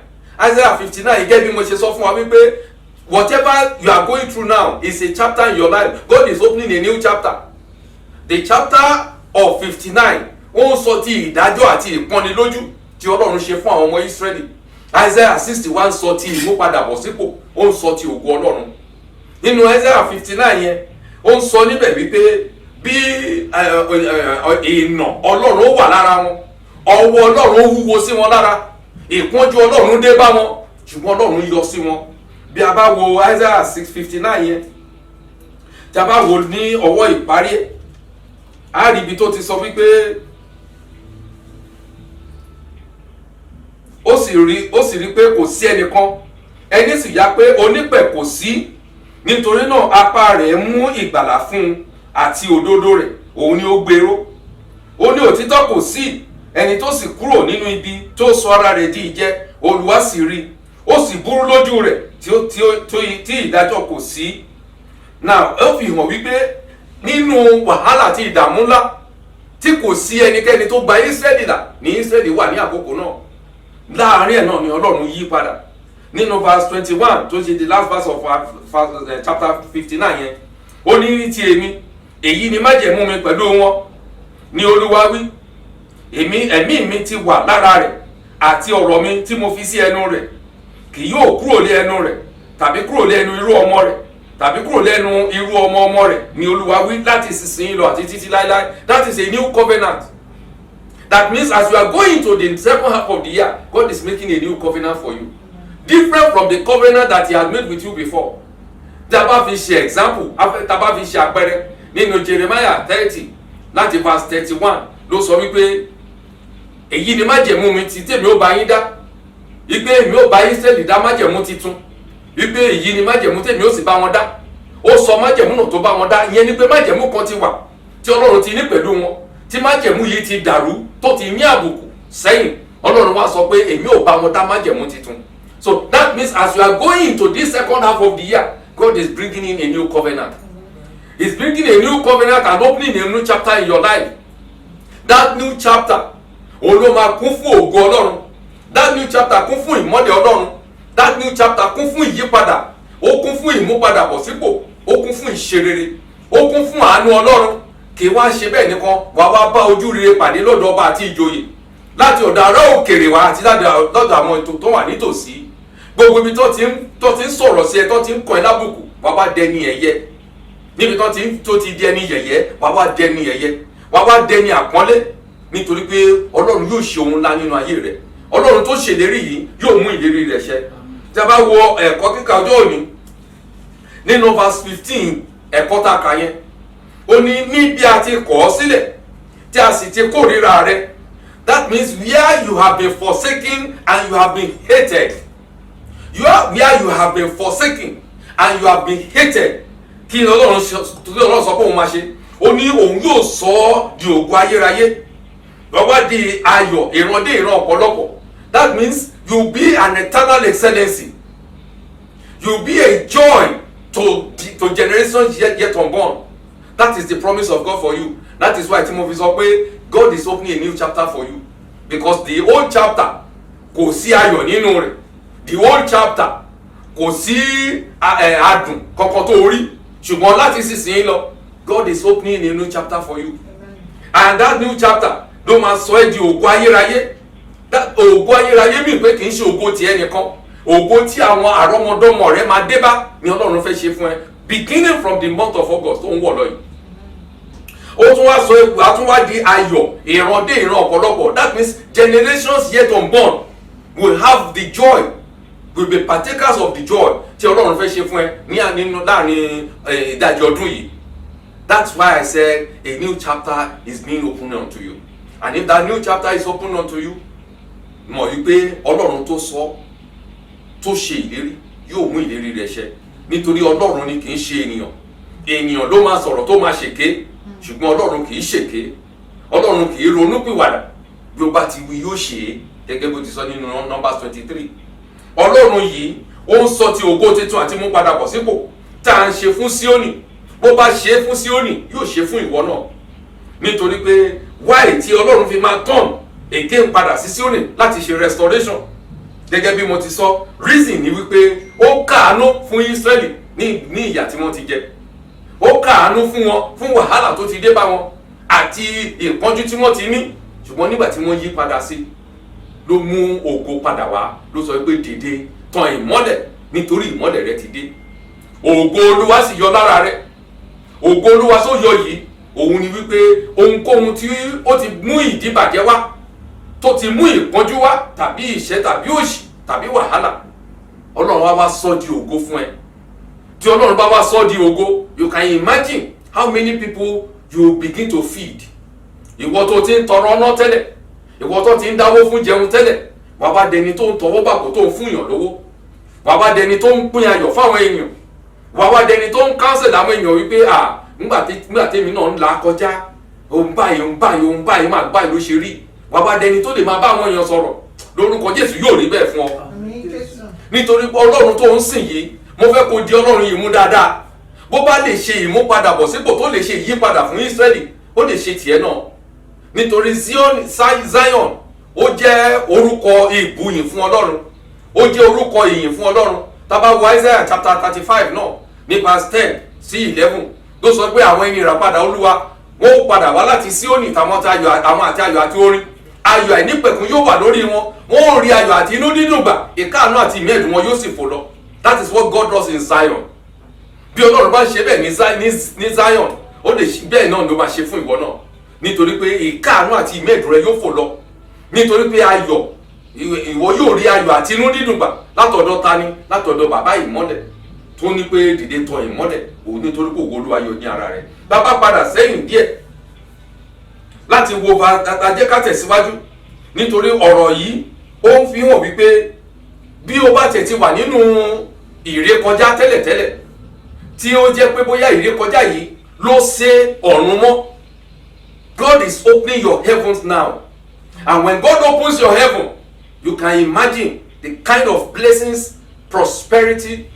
Isaiah 59 gẹ́gẹ́ bí mo ṣe sọ fún wa wípé whatever you are going through now is a chapter in your life. God is opening a new chapter. The chapter of 59 ó ń sọ ti ìdájọ́ àti ìpọ́nilójú tí Ọlọ́run ṣe fún àwọn ọmọ Ísírẹ́lì. Isaiah 61 sọ ti ìmúpadàbọ̀sípò, ó ń sọ ti ògo Ọlọ́run. Nínú Isaiah 59 yẹn, ó ń sọ níbẹ̀ wípé bí ìnà ọlọ́run ó wà lára wọn, ọwọ́ ọlọ́run ó wúwo sí wọn lára, ìpọ́njú ọlọ́run dé bá wọn, ṣùgbọ́n ọlọ́run yọ sí wọn. Bí a bá wo Isaiah 6:59 yẹn, tí a bá wo ní ọwọ́ ìparí ẹ̀, a rí ibi tó ti sọ wípé ó sì rí pé kò sí ẹnìkan, ẹni sì yá pé onípẹ̀ kò sí, nítorí náà apá rẹ̀ mú ìgbàlà fún un àti òdodo rẹ̀ òun ni ó gbèrò. Ó ní òtítọ́ kò sí, ẹni tó sì kúrò nínú ibi tó sọ ara rẹ̀ di ìjẹ, Olúwa sì rí, ó sì burú lójú rẹ̀ tí ìdájọ́ kò sí. Now ó fi hàn wípé nínú wàhálà àti ìdààmú ńlá tí kò sí ẹnikẹ́ni tó gba Ísírẹ́lì là ní Ísírẹ́lì wà ní àkókò náà. Láàárín ẹ̀ náà ni Ọlọ́run yí padà. Nínú verse 21 tó ṣe the last verse of chapter 59 yẹn, ó ní ní ti èmi, èyí ni májẹ̀mú mi pẹ̀lú wọn ní Olúwa wí, ẹ̀mí mi ti wà lára rẹ̀ àti ọ̀rọ̀ mi tí mo fi sí ẹnu rẹ̀ kì yóò kúrò lé ẹnu rẹ̀ tàbí kúrò lé ẹnu irú ọmọ rẹ̀ tàbí kúrò lẹ́nu irú ọmọ rẹ̀ ní Olúwa wí láti ìsinsìnyí lọ àti títí láéláé. That is a new covenant. That means as you are going to the second half of the year, God is making a new covenant for you, different from the covenant that He had made with you before. Tí a bá fi ṣe example, tí a bá fi ṣe àpẹẹrẹ nínú Jeremiah 30 láti verse 31 ló sọ wípé èyí ni májẹ̀mú mi tí tèmi ó bá yín dá, wípé èmi ó bá Ísírẹ́lì dá májẹ̀mú titun, wípé èyí ni májẹ̀mú tèmi ó sì bá wọn dá. Ó sọ májẹ̀mú náà tó bá wọn dá, ìyẹn ni pé májẹ̀mú kan ti wà tí Ọlọ́run ti ní pẹ̀lú wọn, tí májẹ̀mú yìí ti dàrú tó ti ní àbùkù sẹ́yìn. Ọlọ́run wá sọ pé èmi ò bá wọn dá májẹ̀mú titun. So that means as you are going into this second half of the year, God is bringing in a new covenant. He's bringing a new covenant and opening a new chapter in your life. That new chapter òun ló máa kún fún ògo Ọlọ́run. That new chapter kún fún ìmọ́lẹ̀ Ọlọ́run. That new chapter kún fún ìyípadà, ó kún fún ìmúpadàbọ̀sípò, ó kún fún ìṣerere, ó kún fún àánú Ọlọ́run. Kì í wá ṣe bẹ́ẹ̀ nìkan, wá bá ojú rere pàdé lọ́dọ̀ ọba àti ìjòyè, láti ọ̀dọ̀ ará òkèrè wá àti lọ́dọ̀ àwọn ètò tó wà nítòsí. Gbogbo ibi tó ti ń sọ̀rọ̀ sí ẹ, tó ti ń kọ́ ẹ lábùkù, wá dẹni ẹ̀yẹ. Níbi tó ti di ẹni yẹ̀yẹ́, wá dẹni ẹ̀yẹ, wá dẹni àpọ́nlé, nítorí pé Ọlọ́run yóò ṣe ohun ńlá nínú ayé rẹ̀. Ọlọ́run tó ṣèlérí yìí yóò mú ìlérí rẹ̀ ṣẹ. Tí a bá wo ẹ̀kọ́ kíkà ọjọ́ òní nínú verse 15, ẹ̀kọ́ tá a kà yẹn, ó ní níbi a ti kọ̀ ọ́ sílẹ̀ tí a sì ti kórìíra rẹ̀. That means where you have been forsaken and you have been hated. Where you have been forsaken and you have been hated. Kí ni Ọlọ́run sọ pé òun máa ṣe? Ó ní òun yóò sọ ọ́ di ògo ayérayé, lọ́wọ́ di ayọ̀ ìran dé ìran ọ̀pọ̀lọpọ̀. That means you will be an eternal excellency. You will be a joy to generations yet unborn. That is the promise of God for you. That is why Timothy sọ pé God is opening a new chapter for you, because the old chapter kò sí ayọ̀ nínú rẹ̀. The old chapter kò sí adùn kankan tó rí, ṣùgbọ́n láti sísìn lọ God is opening a new chapter for you. And that new chapter ló máa sọ ẹ́ di ògo ayérayé. Ògo ayérayé mi pé kì í ṣe ògo ti ẹnìkan, ògo tí àwọn àrọ́mọdọ́mọ rẹ máa dé bá ni Ọlọ́run fẹ́ ṣe fún ẹ, beginning from the month of August tó ń wọ̀ lọ yìí. Ó tún wá sọ ewu, a tún wá di ayọ̀ ìran dé ìran ọ̀pọ̀lọpọ̀. That means generations yet unborn will have the joy, will be partakers of the joy tí Ọlọ́run fẹ́ ṣe fún ẹ ní láàrin ìdajì ọdún yìí. That's why I said a new chapter is being opened unto you. And if that new chapter is opened unto you, mọ̀ wípé Ọlọ́run tó sọ, tó ṣe ìlérí, yóò mú ìlérí rẹ̀ ṣẹ. Nítorí Ọlọ́run ni kì í ṣe ènìyàn. Ènìyàn ló máa sọ̀rọ̀ tó máa ṣèké, ṣùgbọ́n Ọlọ́run kì í ṣèké. Ọlọ́run kì í ronúpìwàdà, bí ó bá ti wí yóò ṣe é, gẹ́gẹ́ bó ti sọ nínú Numbers 23. Ọlọ́run yìí ó ń sọ ti ògo titun àti mú padà bọ̀ sípò tá à ń ṣe fún Síónì. Bó bá ṣe é fún Síónì, yóò ṣe fún ìwọ náà. Nítorí pé wáì tí Ọlọ́run fi máa turn again padà sí Síónì láti ṣe restoration, gẹ́gẹ́ bí mo ti sọ, reason ni wípé ó káàánú fún Ísírẹ́lì ní ìyà tí wọ́n ti jẹ. Ó káàánú fún wọn fún wàhálà tó ti dé bá wọn àti ìpọ́njú tí wọ́n ti ní, ṣùgbọ́n nígbà tí wọ́n yí padà sí, ló mú ògo padà wá, ló sọ pé dìde tàn ìmọ́lẹ̀ nítorí ìmọ́lẹ̀ rẹ ti dé. Ògo Olúwa sì yọ lára rẹ, ògo Olúwa tó yọ yìí òun ni wípé ohunkóhun tí ó ti mú ìdíbàjẹ́ wá, tó ti mú ìpọ́njú wá, tàbí ìṣẹ́ tàbí òṣì tàbí wàhálà, Ọlọ́run wá sọ di ògo fún ẹ. Tí Ọlọ́run bá wá sọ di ògo, you can imagine how many people you begin to feed. Ìwọ tó ti ń tọrọ ọ̀nà tẹ́lẹ̀, ìwọ tó ti ń dáwó fún jẹun tẹ́lẹ̀, wàá bá dẹni tó ń tọwọ́ bàpò tó ń fún èèyàn lówó, wàá bá dẹni tó ń pín ayọ̀ fáwọn èèyàn, wàá bá dẹni tó ń kánsẹ̀ láwọn èèyàn wípé nígbà tèmi náà ń là kọjá, òun báyìí máa báyìí ló ṣe rí, wàá bá dẹni tó lè máa bá àwọn èèyàn sọ̀rọ̀. Lórúkọ Jésù yóò rí bẹ́ẹ̀ fún ọ. Nítorí pé Ọlọ́run tó ń sìn yìí, mo fẹ́ kó di Ọlọ́run yìí mú dáadáa. Bó bá lè ṣe ìmúpadàbọ̀sípò tó lè ṣe ìyípadà fún Ísírẹ́lì, ó lè ṣe tiẹ̀ náà. Nítorí Zion ó jẹ́ orúkọ ìbùyìn fún Ọlọ́run, ó jẹ́ orúkọ ìyìn fún Ọlọ́run. Tá bá wo Isaiah chapter 35 náà ní verse 10 sí 11 tó sọ pé àwọn ẹni ìràpadà Olúwa wọ́n ó padà wá láti Síónì àwọn àti ayọ̀ àti orin. Ayọ̀ àìnípẹ̀kun yóò wà lórí wọn, wọ́n ó rí ayọ̀ àti inú dídùn gbà, ìkáàánú àti ìmẹ́ẹ̀dùn wọn yóò sì fò lọ. That is what God does in Zion. Bí Ọlọ́run bá ṣe bẹ́ẹ̀ ní Zion, ó lè ṣe bẹ́ẹ̀ náà ló máa ṣe fún ìwọ náà. Nítorí pé ìkáàánú àti ìmẹ́ẹ̀dùn rẹ yóò fò lọ. Nítorí pé ayọ̀, ìwọ yóò rí ayọ̀ àti inú dídùn gbà látọ̀dọ̀ tani? Látọ̀dọ̀ bàbá ìmọ́lẹ̀ tó ní pé dìde tọ̀ ìmọ́lẹ̀ òun, nítorí pé ògo Olúwa yọ ní ara rẹ̀. Bàbá padà sẹ́yìn díẹ̀ láti wo ajẹ́ ká tẹ̀síwájú, nítorí ọ̀rọ̀ yìí ó ń fi hàn wípé bí o bá tẹ̀ ti wà nínú ìrékọjá tẹ́lẹ̀tẹ́lẹ̀, tí ó jẹ́ pé bóyá ìrékọjá yìí ló sé ọ̀run mọ́, God is opening your heavens now. And when God opens your heaven, you can imagine the kind of blessings, prosperity,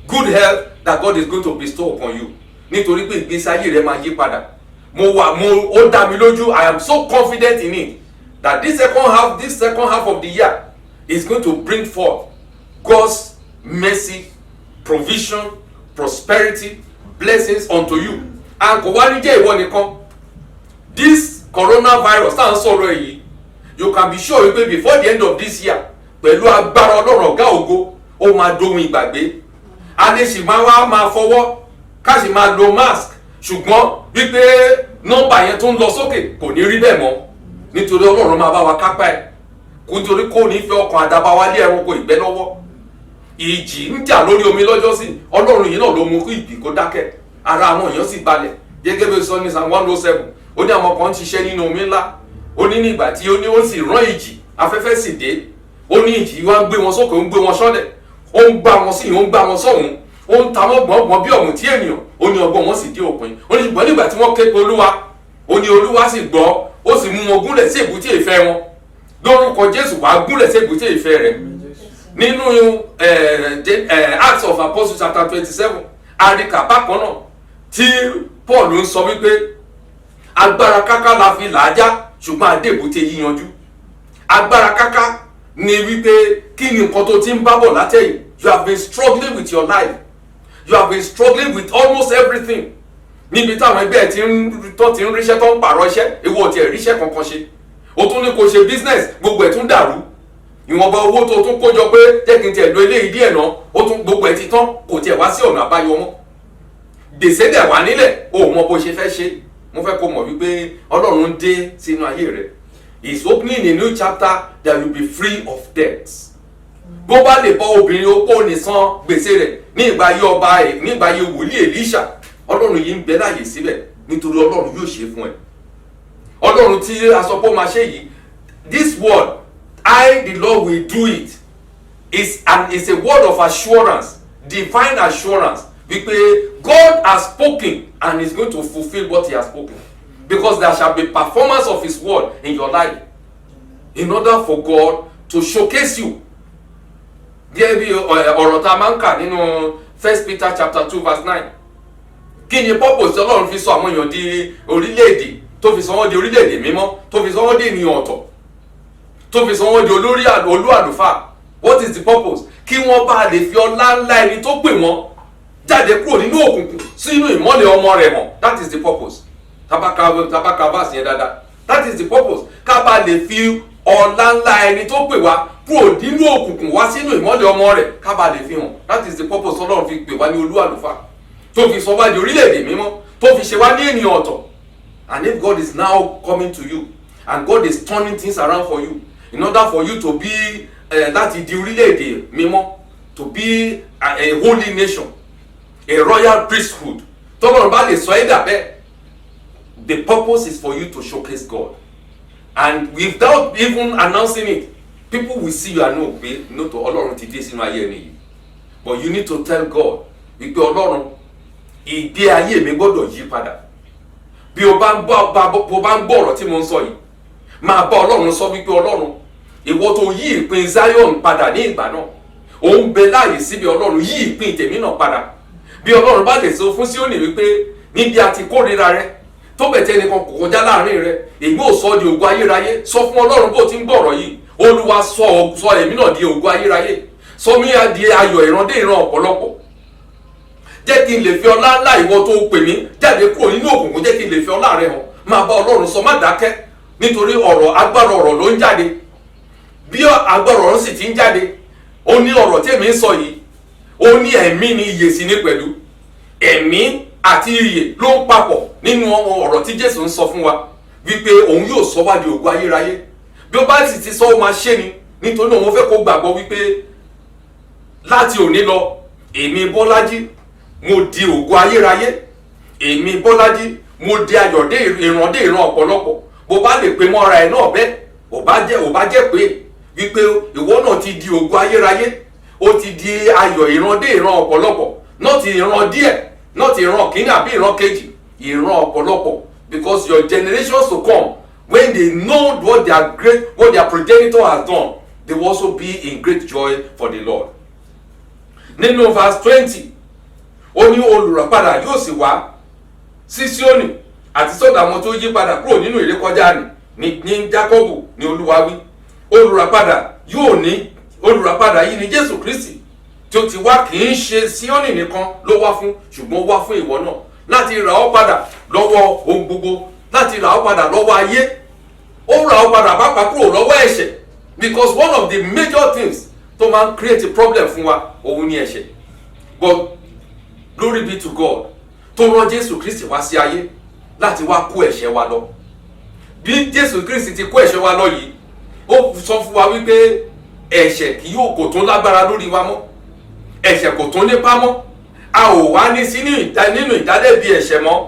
good health that God is going to bestow upon you. Nítorí pé ìgbésí ayé rẹ máa yí padà. Ó dá mi lójú, I am so confident in it, that this second half of the year is going to bring forth God's mercy, provision, prosperity, blessings unto you. And kò wá ní jẹ́ ìwọ nìkan. This coronavirus tá à ń sọ̀rọ̀ èyí, you can be sure wípé before the end of this year, pẹ̀lú agbára Ọlọ́run ọ̀gá ògo, ó máa dohun ìgbàgbé. A lè sì máa fọwọ́ ká sì máa lo mask, ṣùgbọ́n wípé nọ́mbà yẹn tó ń lọ sókè kò ní rí bẹ́ẹ̀ mọ́, nítorí Ọlọ́run máa bá wa kápá ẹ̀. Nítorí kò ní fẹ́ ọkàn àdàbà wa lé ẹranko ìgbẹ́ lọ́wọ́. Ìjì ń jà lórí omi lọ́jọ́ sí, Ọlọ́run yìí náà ló mú kí ìjì kó dákẹ́, ara àwọn èèyàn sì balẹ̀. Gẹ́gẹ́ bí sọ ní Psalm 107, ó ní àwọn kan ń ṣiṣẹ́ nínú omi ńlá, ó ní nígbà tí ó sì rán ìjì, afẹ́fẹ́ sì dé, ó ní ìjì wá ń gbé wọn sókè, ó ń gbé wọn sọ́lẹ̀, ó ń gbá wọn sí, ó ń gbá wọn sọ́hùn, ó ń ta wọn gbọ̀ngbọ̀n bí ọ̀mùtí tí ènìyàn, ó ní ọgbọ́n wọn sì dé òpin. Ó ní ṣùgbọ́n nígbà tí wọ́n ké pe Olúwa, ó ní Olúwa sì gbọ́, ó sì mú wọn gúnlẹ̀ sí èbúté ìfẹ́ wọn. Lórúkọ Jésù wàá gúnlẹ̀ sí èbúté ìfẹ́ rẹ̀. Nínú Acts of Apostles chapter 27, àríkà bákan náà tí Paul ń sọ wípé agbára káká la fi làájá, ṣùgbọ́n adé èbúté yíyanjú. Agbára káká ni wípé kí ni nǹkan tó ti ń bá bọ̀ látẹ̀yìn. You have been struggling with your life. You have been struggling with almost everything. Níbi táwọn ẹgbẹ́ ti ń ríṣẹ́ tó ń pààrọ̀ iṣẹ́, ìwọ ò tiẹ̀ ríṣẹ́ kankan ṣe. O tún ní kó ṣe business, gbogbo ẹ̀ tún dàrú. Ìwọ̀nba owó tó tún kójọ pé jẹ́ kí n tiẹ̀ lo eléyìí díẹ̀ náà, ó tún gbogbo ẹ̀ ti tán, kò tiẹ̀ wá sí ọ̀nà àbáyọ mọ́. Gbèsè dẹ̀ wà nílẹ̀, o ò mọ bó ṣe fẹ́ ṣe. Mo fẹ́ kó mọ̀ wípé Ọlọ́run dé sínú ayé rẹ̀. He is opening a new chapter that you will be free of debts. Bó bá lè bọ́ obìnrin opó ní san gbèsè rẹ̀ ní ìgbà ayé ọba ẹ̀, ní ìgbà ayé wòlíì Èlíṣà, Ọlọ́run yìí ń bẹ láàyè síbẹ̀, nítorí Ọlọ́run yóò ṣe fún ẹ. Ọlọ́run tí a sọ pé ó máa ṣe yìí, this word, I the Lord will do it, is a word of assurance, divine assurance, wípé God has spoken and is going to fulfill what he has spoken, because there shall be performance of his word in your life, in order for God to showcase you. Gẹ́gẹ́ bí ọ̀rọ̀ tá a máa ń kà nínú 1 Peter chapter 2 verse 9. Kí ni purpose Ọlọ́run fi sọ àwọn èèyàn di orílẹ̀-èdè, tó fi sọ wọ́n di orílẹ̀-èdè mímọ́, tó fi sọ wọ́n di ènìyàn ọ̀tọ̀, tó fi sọ wọ́n di olú àlùfáà? What is the purpose? Kí wọ́n bá lè fi ọlá ńlá ẹni tó pè wọ́n jáde kúrò nínú òkùnkùn sínú ìmọ́lẹ̀ ọmọ rẹ̀ hàn. That is the purpose. Tabaka verse yẹn dáadáa. That is the purpose. Ká bá lè fi ọlá ńlá ẹni tó pè wá kúrò nínú òkùnkùn wá sínú ìmọ́lẹ̀ ọmọ rẹ̀, ká bá lè fi hàn. That is the purpose Ọlọ́run fi pè wá ní olú àlùfáà, tó fi sọ wá di orílẹ̀-èdè mímọ́, tó fi ṣe wá ní ènìyàn ọ̀tọ̀. And if God is now coming to you and God is turning things around for you in order for you to be láti di orílẹ̀-èdè mímọ́, to be a holy nation, a royal priesthood, tọ́lọ́run bá lè sọ ẹ́ dà bẹ́ẹ̀, the purpose is for you to showcase God. And without even announcing it, people will see you and know pé no to Ọlọ́run ti dé sínú ayé ẹni yìí. But you need to tell God wípé Ọlọ́run ìgbé ayé mi gbọ́dọ̀ yí padà. Bí o bá ń gbọ́ ọ̀rọ̀ tí mo ń sọ yìí, máa bá Ọlọ́run sọ wípé Ọlọ́run ìwọ tó yí ìpín Zion padà ní ìgbà náà, ó ń bẹ láàyè síbi Ọlọ́run yí ìpín tèmi náà padà. Bí Ọlọ́run bá lè sọ fún Síónì wípé níbi àti kórìíra rẹ tó bẹ̀tẹ̀ nìkan kò kọjá láàrin rẹ, èmi ò sọ di ògo ayérayé. Sọ fún Ọlọ́run bó ti ń gbọ́ ọ̀rọ̀ yìí, Olúwa sọ èmi náà di ògo ayérayé, sọ mí di ayọ̀ ìrandé ìran ọ̀pọ̀lọpọ̀. Jẹ́ kí n lè fi ọlá ńlá ìwọ tó pè mí jáde kúrò nínú òkùnkùn, jẹ́ kí n lè fi ọlá rẹ hàn. Máa bá Ọlọ́run sọ, má dákẹ́, nítorí agbára ọ̀rọ̀ ló ń jáde. Bí agbára ọ̀rọ̀ sì ti ń jáde, ó ní ọ̀rọ̀ tèmi ń sọ yìí, ó ní ẹ̀mí ni ìyè sí ní pẹ̀lú. Ẹ̀mí àti ìyè ló ń papọ̀ nínú ọ̀rọ̀ tí Jésù ń sọ fún wa wípé òun yóò sọ wá di ògo ayérayé. Bí ó bá sì ti sọ, ó máa ṣe ni. Nítorí náà mo fẹ́ kó gbàgbọ́ wípé láti òní lọ, èmi Bọ́lájí mo di ògo ayérayé. Èmi Bọ́lájí mo di ayọ̀dé ìrandé ìran ọ̀pọ̀lọpọ̀. Bó bá lè pe mọ́ra ẹ̀ náà bẹ́ẹ̀, ò bá jẹ́ pé wípé ìwọ náà ti di ògo ayérayé, ó ti di ayọ̀ ìrandé ìran ọ̀pọ̀lọpọ̀, náà ti ìran díẹ̀, náà ti ìran kìíní àbí ìran kejì, ìran ọ̀pọ̀lọpọ̀. Because your generations to come, when they know what their progenitor has done, they will also be in great joy for the Lord. Nínú verse 20, ó ní olùràpadà yóò sì wá sí Síónì àti sọ́dọ̀ àwọn tó yí padà kúrò nínú ìrékọjá ní Jákọ́bù ní Olúwa wí. Olùràpadà yìí ni Jésù Kristi tí ó ti wá, kì í ṣe Síónì nìkan ló wá fún, ṣùgbọ́n wá fún ìwọ náà láti rà ọ́ padà lọ́wọ́ ohun gbogbo, láti rà ọ́ padà lọ́wọ́ ayé. Ó rà ọ́ padà pàápàá kúrò lọ́wọ́ ẹ̀ṣẹ̀, because one of the major things tó máa ń create a problem fún wa òun ni ẹ̀ṣẹ̀. But glory be to God tó rán Jésù Kristi wá sí ayé láti wá kó ẹ̀ṣẹ̀ wa lọ. Bí Jésù Kristi ti kó ẹ̀ṣẹ̀ wa lọ yìí, ó sọ fún wa wípé ẹ̀ṣẹ̀ kò tún lágbára lórí wa mọ́, ẹ̀ṣẹ̀ kò tún nípa mọ́, a ò wá ní sí nínú ìdálẹ́bi ẹ̀ṣẹ̀ mọ́.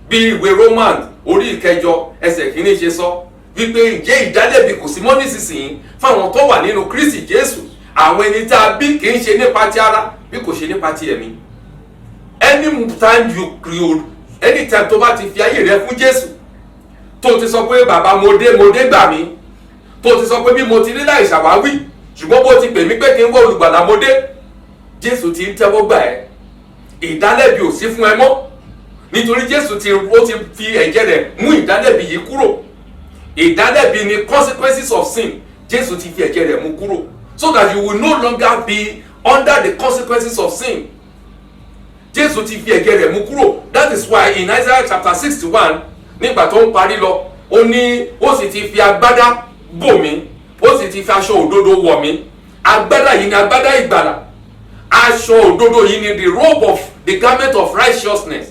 Bí ìwé Roman orí 9 ẹsẹ̀ 1 ṣe sọ wípé ǹjẹ́ ìdálẹ́bi kò sí mọ́ nísinsìnyí fáwọn tó wà nínú Kristi Jésù, àwọn ẹni tá a bí kì í ṣe nípa ti ara bí kò ṣe nípa ti ẹ̀mí. Anytime tó bá ti fi ayé rẹ fún Jésù, tó ti sọ pé bàbá mo dé gbà mí, tó ti sọ pé bí mo ti rí láì ṣàwáwí, ṣùgbọ́n bó ti pè mí pé kí n wá olùgbàlà mo dé, Jésù ti ń tẹ́wọ́ gbà ẹ́. Ìdálẹ́bi ò sí fún ẹ mọ́, nítorí Jésù ti fi ẹ̀jẹ̀ rẹ̀ mú ìdálẹ́bi yìí kúrò. Ìdálẹ́bi ni consequences of sin. Jésù ti fi ẹ̀jẹ̀ rẹ̀ mú kúrò, so that you will no longer be under the consequences of sin. Jésù ti fi ẹ̀jẹ̀ rẹ̀ mú kúrò. That is why in Isaiah chapter 61, nígbà tó ń parí lọ, ó ní ó sì ti fi agbádá bò mí, ó sì ti fi aṣọ òdodo wọ̀ mí. Agbádá yìí ni agbádá ìgbàlà. Aṣọ òdodo yìí ni the robe of the garment of righteousness.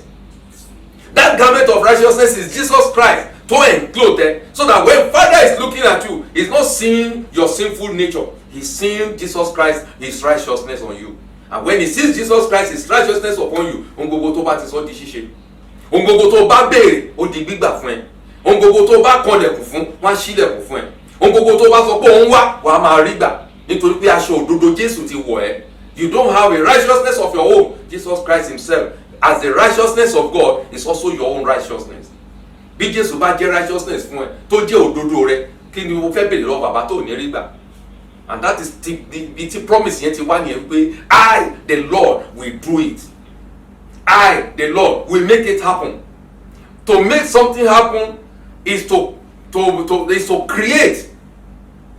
That garment of righteousness is Jesus Christ to enclose, so that when Father is looking at you, he's not seeing your sinful nature, he's seeing Jesus Christ, his righteousness on you. And when he sees Jesus Christ, his righteousness upon you, ohun gbogbo tó bá ti sọ di ṣíṣe, ohun gbogbo tó bá béèrè ó di gbígbà fún ẹ, ohun gbogbo tó bá kanlẹ̀kùn fún wọ́n á ṣílẹ̀kùn fún ẹ, ohun gbogbo tó bá sọ pé òun wá wàá máa rí gbà, nítorí pé aṣọ òdodo Jésù ti wọ̀ ẹ́. You don't have a righteousness of your own. Jesus Christ himself, as the righteousness of God, is also your own righteousness. Bí Jésù bá jẹ́ righteousness fún ẹ, tó jẹ́ òdodo rẹ, kí ni o fẹ́ béèrè lọ́wọ́ bàbá tó ní rí gbà? And that is the promise yẹn ti wá nìyẹn pé I, the Lord, will do it. I, the Lord, will make it happen. To make something happen is to create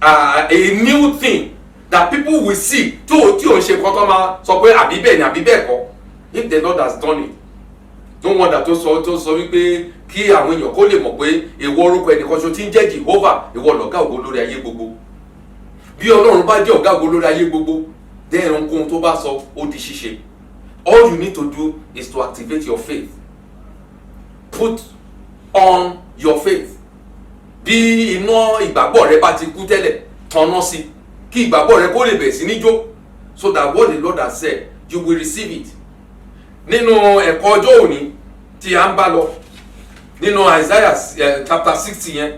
a new thing that people will see. Tí o ń ṣe kọ́ tó máa sọ pé àbí bẹ́ẹ̀ ni àbí bẹ́ẹ̀ kọ́. If the Lord has done it, don't wonder tó sọ wípé kí àwọn èèyàn kó lè mọ̀ pé ìwọ orúkọ ẹnìkan ṣo tí ń jẹ́ Jehovah, ìwọ lọ̀gá ògo lórí ayé gbogbo. Bí Ọlọ́run bá jẹ́ ọ̀gá ògo lórí ayé gbogbo, then ohunkóhun tó bá sọ ó di ṣíṣe. All you need to do is to activate your faith put on your faith. Bí iná ìgbàgbọ́ rẹ bá ti kú tẹ́lẹ̀, tanná sí kí ìgbàgbọ́ rẹ kó lè bẹ̀rẹ̀ sí ní jó, so that what the Lord has said you will receive it. Nínú ẹ̀kọ́ ọjọ́ òní tí a ń bá lọ nínú Isaiah chapter 60 yẹn,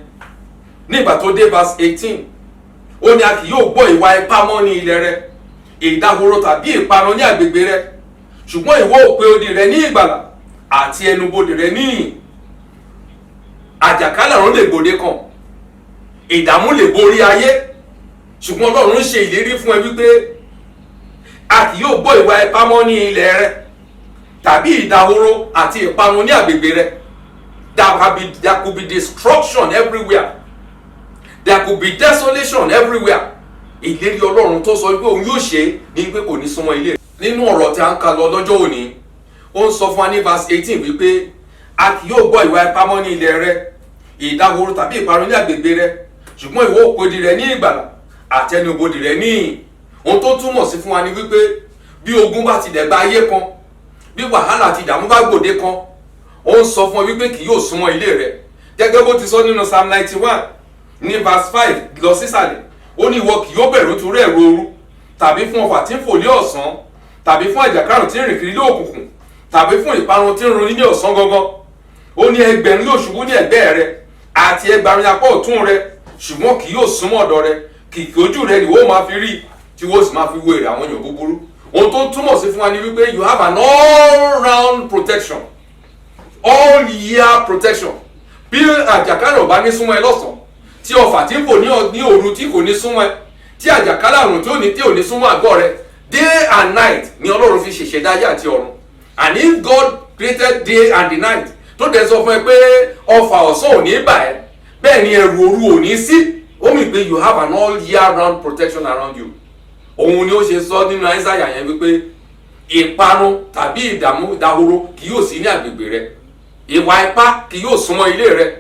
nígbà tó dé verse 18, ó ní a kì yóò gbọ́ ìwà ipá mọ́ ní ilẹ̀ rẹ, ìdahoro tàbí ìparun ní agbègbè rẹ, ṣùgbọ́n ìwọ ó pe odi rẹ ní ìgbàlà àti ẹnubodè rẹ ní ìyìn. Àjàkálẹ̀ àrùn lè gbòde kan, ìdààmú lè borí ayé, ṣùgbọ́n Ọlọ́run ń ṣe ìlérí fún ẹ wípé a kì yóò gbọ́ ìwà ipá mọ́ ní ilẹ̀ rẹ tàbí ìdahoro àti ìparun ní agbègbè rẹ. There could be destruction everywhere. There could be desolation everywhere. Ìlérí Ọlọ́run tó sọ wípé òun yóò ṣe ní pé kò ní súnmọ́ ilé rẹ̀. Nínú ọ̀rọ̀ tí a ń kà lọ lọ́jọ́ òní, ó ń sọ fún wa ní verse 18 wípé a kì yóò gbọ́ ìwà ipá mọ́ ní ilẹ̀ rẹ, ìdahoro tàbí ìparun ní agbègbè rẹ, ṣùgbọ́n ìwọ ó pe odi rẹ ní ìgbàlà àti ẹnubodè rẹ ní ìyìn. Ohun tó túmọ̀ sí fún wa ni wípé bí ogun bá ti dẹ̀gbà ayé kan, bí wàhálà àti ìdààmú bá gbòde kan, ó ń sọ fún ọ wípé kì yóò súnmọ́ ilé rẹ. Gẹ́gẹ́ bó ti sọ nínú Psalm 91 ní verse 5 lọ sísàlẹ̀, ó ní ìwọ kì yóò bẹ̀rù nítorí ẹ̀rù ooru, tàbí fún ọfà tí ń fò ní ọ̀sán, tàbí fún àjàkárùn tí ń rìn kiri ní òkùnkùn, tàbí fún ìparun tí ń run ní ọ̀sán gangan. Ó ní ẹgbẹ̀rún yóò ṣubú ní ẹ̀gbẹ́ rẹ àti ẹgbàrún apá ọ̀tún rẹ, ṣùgbọ́n kì yóò súnmọ́ ọ̀dọ̀ rẹ. Kìkì ojú rẹ ni wọ́n máa fi rí, tí wọ́n sì máa fi wo èrè àwọn èèyàn búburú. Ohun tó ń túmọ̀ sí fún wa ni wípé you have an all-round protection, all year protection. Bí àjàkálẹ̀ ò bá ní súnmọ́ ẹ lọ́sàn-án, tí ọfà tí ń fò ní òru tí kò ní súnmọ́ ẹ, tí àjàkálẹ̀ àrùn tí ò ní súnmọ́ àgọ́ rẹ, day and night ni Ọlọ́run fi ṣẹ̀ṣẹ̀dá ayé àti ọ̀run. And if God created day and the night, tó dẹ̀ sọ fún ẹ pé ọfà ọ̀sán ò ní bà ẹ́, bẹ́ẹ̀ ni ẹ̀rù òru ò ní sí, ó mì pé you have an all year round protection around you. Òun ni ó ṣe sọ nínú Isaiah yẹn wípé ìparun tàbí ìdahoro kì yóò sí ní agbègbè rẹ, ìwà ipá kì yóò súnmọ́ ilé rẹ.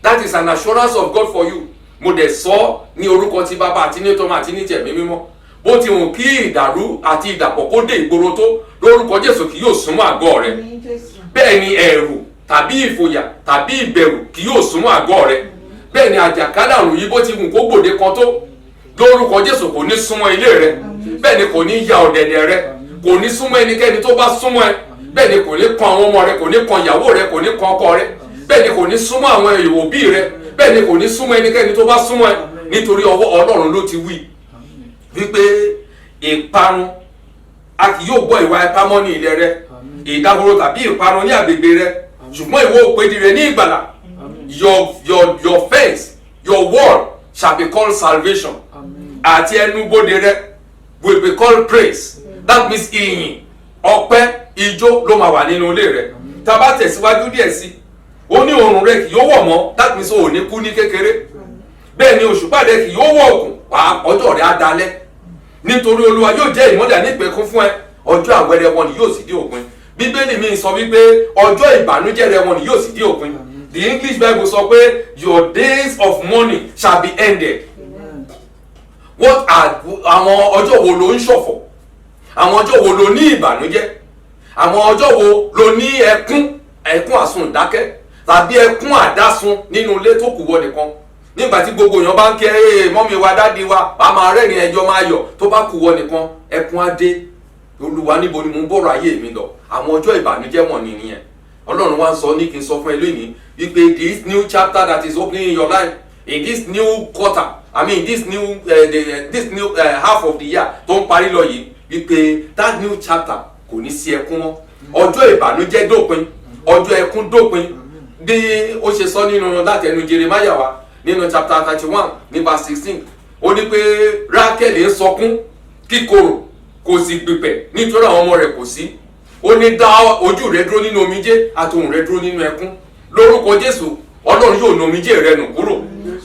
That is an assurance of God for you. Mo dẹ̀ sọ ní orúkọ ti Bàbá àti ní Tọmọ àti ní tẹ̀mí mímọ́. Bó ti hùn kí ìdàrú àti ìdàpọ̀ kó dé ìgboro tó, lórúkọ Jésù kì yóò súnmọ́ àgọ́ rẹ. Bẹ́ẹ̀ ni ẹ̀rù tàbí ìfòyà tàbí ìbẹ̀rù kì yóò súnmọ́ àgọ́ rẹ. Bẹ́ẹ̀ ni àjàkálẹ̀ àrùn yìí bó ti hùn kó gbòde kan tó, lórúkọ Jésù kò ní súnmọ́ ilé rẹ. Bẹ́ẹ̀ ni kò ní ya ọ̀dẹ̀dẹ̀ rẹ, kò ní súnmọ́ ẹnikẹ́ni tó bá súnmọ́ ẹ. Bẹ́ẹ̀ ni kò ní kan àwọn ọmọ rẹ, kò ní kan ìyàwó rẹ, kò ní kan ọkọ rẹ. Bẹ́ẹ̀ ni kò ní súnmọ́ àwọn òbí rẹ, bẹ́ẹ̀ ni kò ní súnmọ́ ẹnikẹ́ni tó bá súnmọ́ ẹ, nítorí ọwọ́ Ọlọ́run ló ti wí wípé ìparun a kì yóò gbọ́ ìwà ipá mọ́ ní ilẹ̀ rẹ, ìdahoro tàbí ìparun ní agbègbè rẹ, ṣùgbọ́n ìwọ ó pe odi rẹ ní ìgbàlà. Your face, your word shall be called salvation, àti ẹnubodè rẹ will be called praise. That means ìyìn, ọpẹ́, ijó ló máa wà nínú ilé rẹ. Tá a bá tẹ̀síwájú díẹ̀ sí, ó ní oòrùn rẹ kì yóò wọ̀ mọ́, that means o ò ní kú ní kékeré. Bẹ́ẹ̀ ni òṣùpá rẹ kì yóò wọ̀ òkun, ọjọ́ rẹ á dalẹ́. Nítorí Olúwa yóò jẹ́ ìmọ́lẹ̀ nípẹ̀kún fún ẹ, ọjọ́ àwẹ̀rẹ̀ wọn ni yóò sì dé òpin. Bíbélì mi sọ wípé ọjọ́ ìbànújẹ́ rẹ wọn ni yóò sì dé òpin. The English Bible sọ pé your days of mourning shall be ended. What are àwọn ọjọ́ wo ló ń ṣọ̀fọ̀? Àwọn ọjọ́ wo ló ní ìbànújẹ́? Àwọn ọjọ́ wo ló ní ẹkún àsundàkẹ́ tàbí ẹkún àdásun nínú ilé tó kù wọ nìkan? Nígbà tí gbogbo èèyàn bá ń kí mọ́mí wa dádì wa, bá máa rẹ́rìn ẹjọ́ máa yọ̀, tó bá kù wọ nìkan ẹkún á dé. Olúwa níbo ni mo ń bọ̀rọ̀ ayé mi lọ? Àwọn ọjọ́ ìbànújẹ́ wọ̀n nìyẹn. Ọlọ́run wá ń sọ ní kí n sọ fún ẹ lónìí wípé this new chapter that is opening in your life, in this new quarter, this new half of the year tó ń parí lọ yìí, wípé that new chapter kò ní sí ẹkún mọ́. Ọjọ́ ìbànújẹ́ dópin, ọjọ́ ẹkún dópin. Bí ó ṣe sọ nínú láti ẹnu Jeremiah wa nínú chapter 31 ní verse 16, ó ní pé Rákẹ́lì ń sọkún kíkorò kò sì gbìpẹ̀ nítorí àwọn ọmọ rẹ̀ kò sí. Ó ní dá ojú rẹ dúró nínú omijé àti ohùn rẹ dúró nínú ẹkún. Lórúkọ Jésù Ọlọ́run yóò nu omijé rẹ nù kúrò.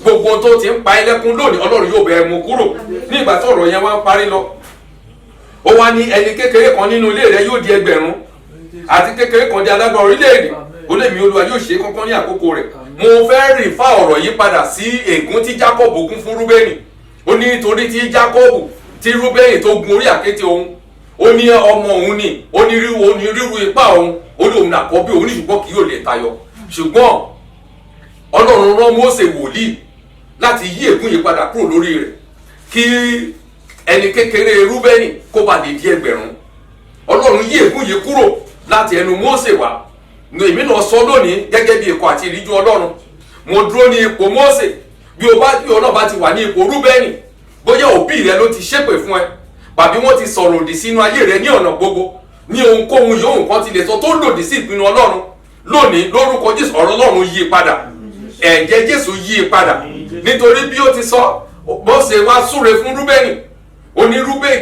Gbogbo tó ti ń pa ẹlẹ́kún lónìí Ọlọ́run yóò bẹ̀ ẹ́ mú kúrò. Ní ìgbà tí ọ̀rọ̀ yẹn wá ń parí lọ, ó wá ní ẹni kékeré kan nínú ilé rẹ yóò di ẹgbẹ̀rún àti kékeré kan di alágbára orílẹ̀-èdè. Ó lè mi Olúwa yóò ṣe kankan ní àkókò rẹ̀. Mo fẹ́ rìfá ọ̀rọ̀ yìí padà sí ègún tí Jacob gún fún Rúbẹ́nì. Ó ní nítorí tí Jacob tí Rúbẹ́nì tó gun orí àkéte òun, ó ní ọmọ òun ni, ó ní ríru ipá òun, ó ní òun àkọ́bí òun ní ṣùgbọ́n kì yóò lè tayọ. ṣùgbọ́n ọlọ́run rán Mósè wòlíì láti yí ègún yìí padà kúrò lórí rẹ̀ kí ẹni kékeré Rúbẹ́nì kó bá lè di ẹgbẹ̀rún. Ọlọ́run yí ègún yìí kúrò láti ẹnu Mósè wá. Èmi náà sọ lónìí gẹ́gẹ́ bí ikọ̀ àti ìríjú Ọlọ́run, mo dúró ní ipò Mósè. Bí ọlọ́run bá ti wà ní ipò Rúbẹ́nì, bóyá òbí rẹ ló ti ṣépè fún ẹ, tàbí wọ́n ti sọ̀rọ̀ òdì sínú ayé rẹ ní ọ̀nà gbogbo, ní ohunkóhun yòówù kan ti lè sọ tó lòdì sí ìpinnu Ọlọ́run, lónìí lórúkọ Jésù ọ̀rọ̀ Ọlọ́run yí padà, ẹ̀jẹ̀ Jésù yí padà. Nítorí bí ó ti sọ, Mósè wá súre fún Rúbẹ́nì, ó ní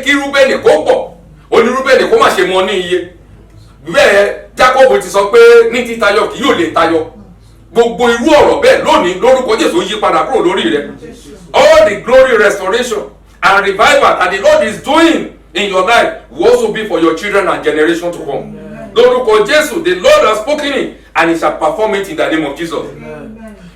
kí Rúbẹ́nì kó pọ̀, ó ní Rúbẹ́nì kó má ṣe mọ ní iye. Bẹ́ẹ̀ Jákọ́bù ti sọ pé ní títayọ kì yóò lè tayọ. Gbogbo irú ọ̀rọ̀ bẹ́ẹ̀ lónìí lórúkọ Jésù yí padà kúrò lórí rẹ. All the glory, restoration and revival that the Lord is doing in your life will also be for your children and generation to come. Lórúkọ Jésù, the Lord has spoken it and he shall perform it in the name of Jesus.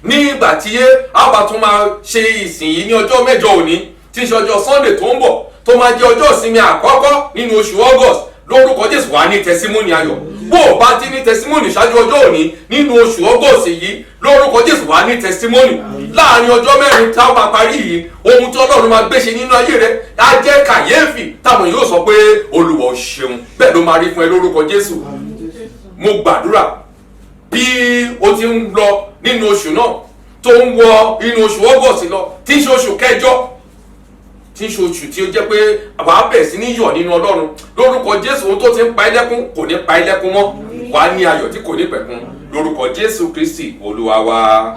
Nígbà tí a bá tún máa ṣe ìsìn yìí ní ọjọ́ mẹ́jọ òní, tí ń ṣe ọjọ́ Sunday tó ń bọ̀, tó máa jẹ́ ọjọ́ ìsinmi àkọ́kọ́ nínú oṣù August, lórúkọ Jésù wà ní testimony ayọ̀. Bó o bá ti ní testimony ṣáájú ọjọ́ òní nínú oṣù August yìí, lórúkọ Jésù wà ní testimony. Láàárín ọjọ́ mẹ́rin tá a bá parí yìí, ohun tí Ọlọ́run máa gbé ṣe nínú ayé rẹ á jẹ́ kàyéfì táwọn yóò sọ pé Olúwa ó ṣeun. Bẹ́ẹ̀ ló máa rí fún ẹ lórúkọ Jésù. Mo gbàdúrà bí o ti ń lọ nínú oṣù náà, tó ń wọ inú oṣù August lọ, tí ń ṣe oṣù kẹjọ, tí ń ṣe oṣù tí ó jẹ́ pé àwa bẹ̀rẹ̀ sí ní yọ̀ nínú Ọlọ́run. Lórúkọ Jésù, ohun tó ti ń pa ẹlẹ́kún kò ní pa ẹlẹ́kún mọ́. Wàá ní ayọ̀ tí kò ní pẹ̀kun. Lórúkọ Jésù Kristi Olúwa wa.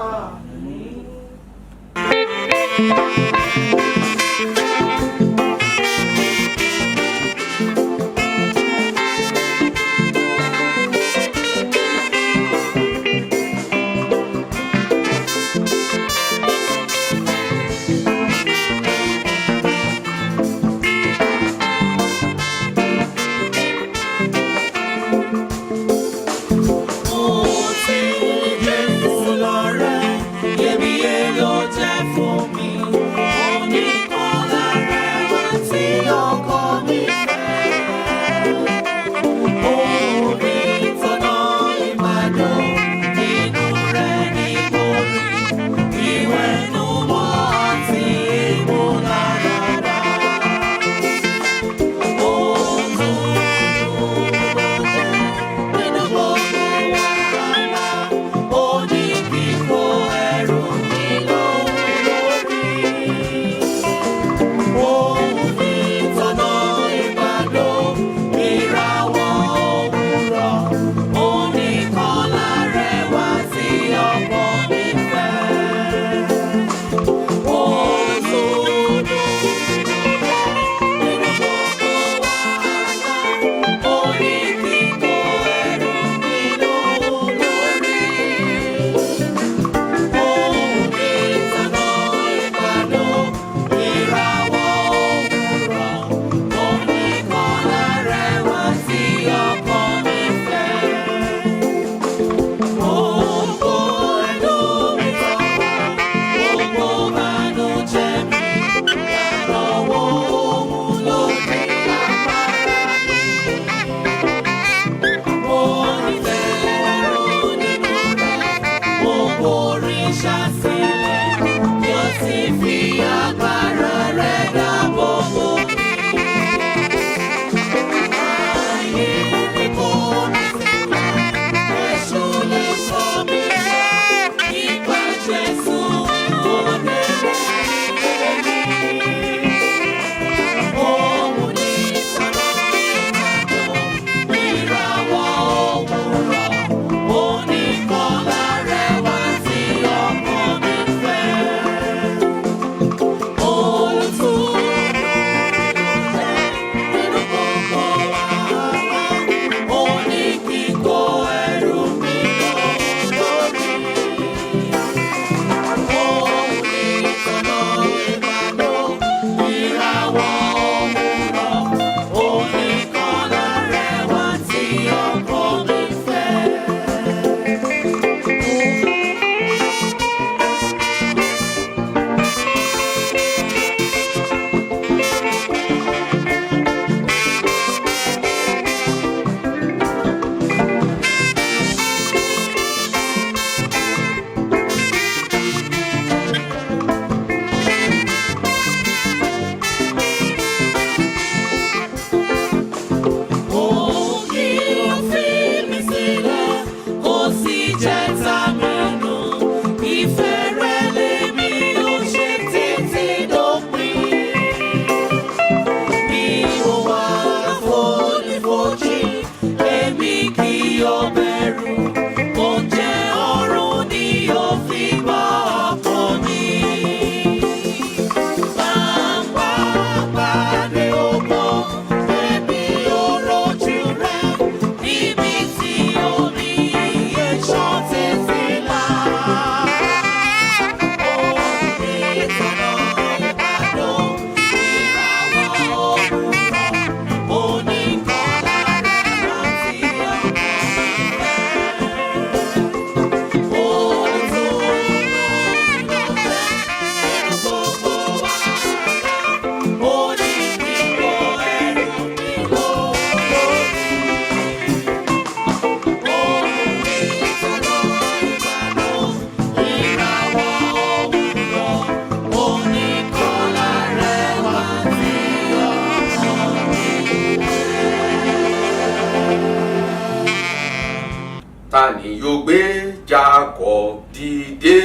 gbé Jákọ́bù dìde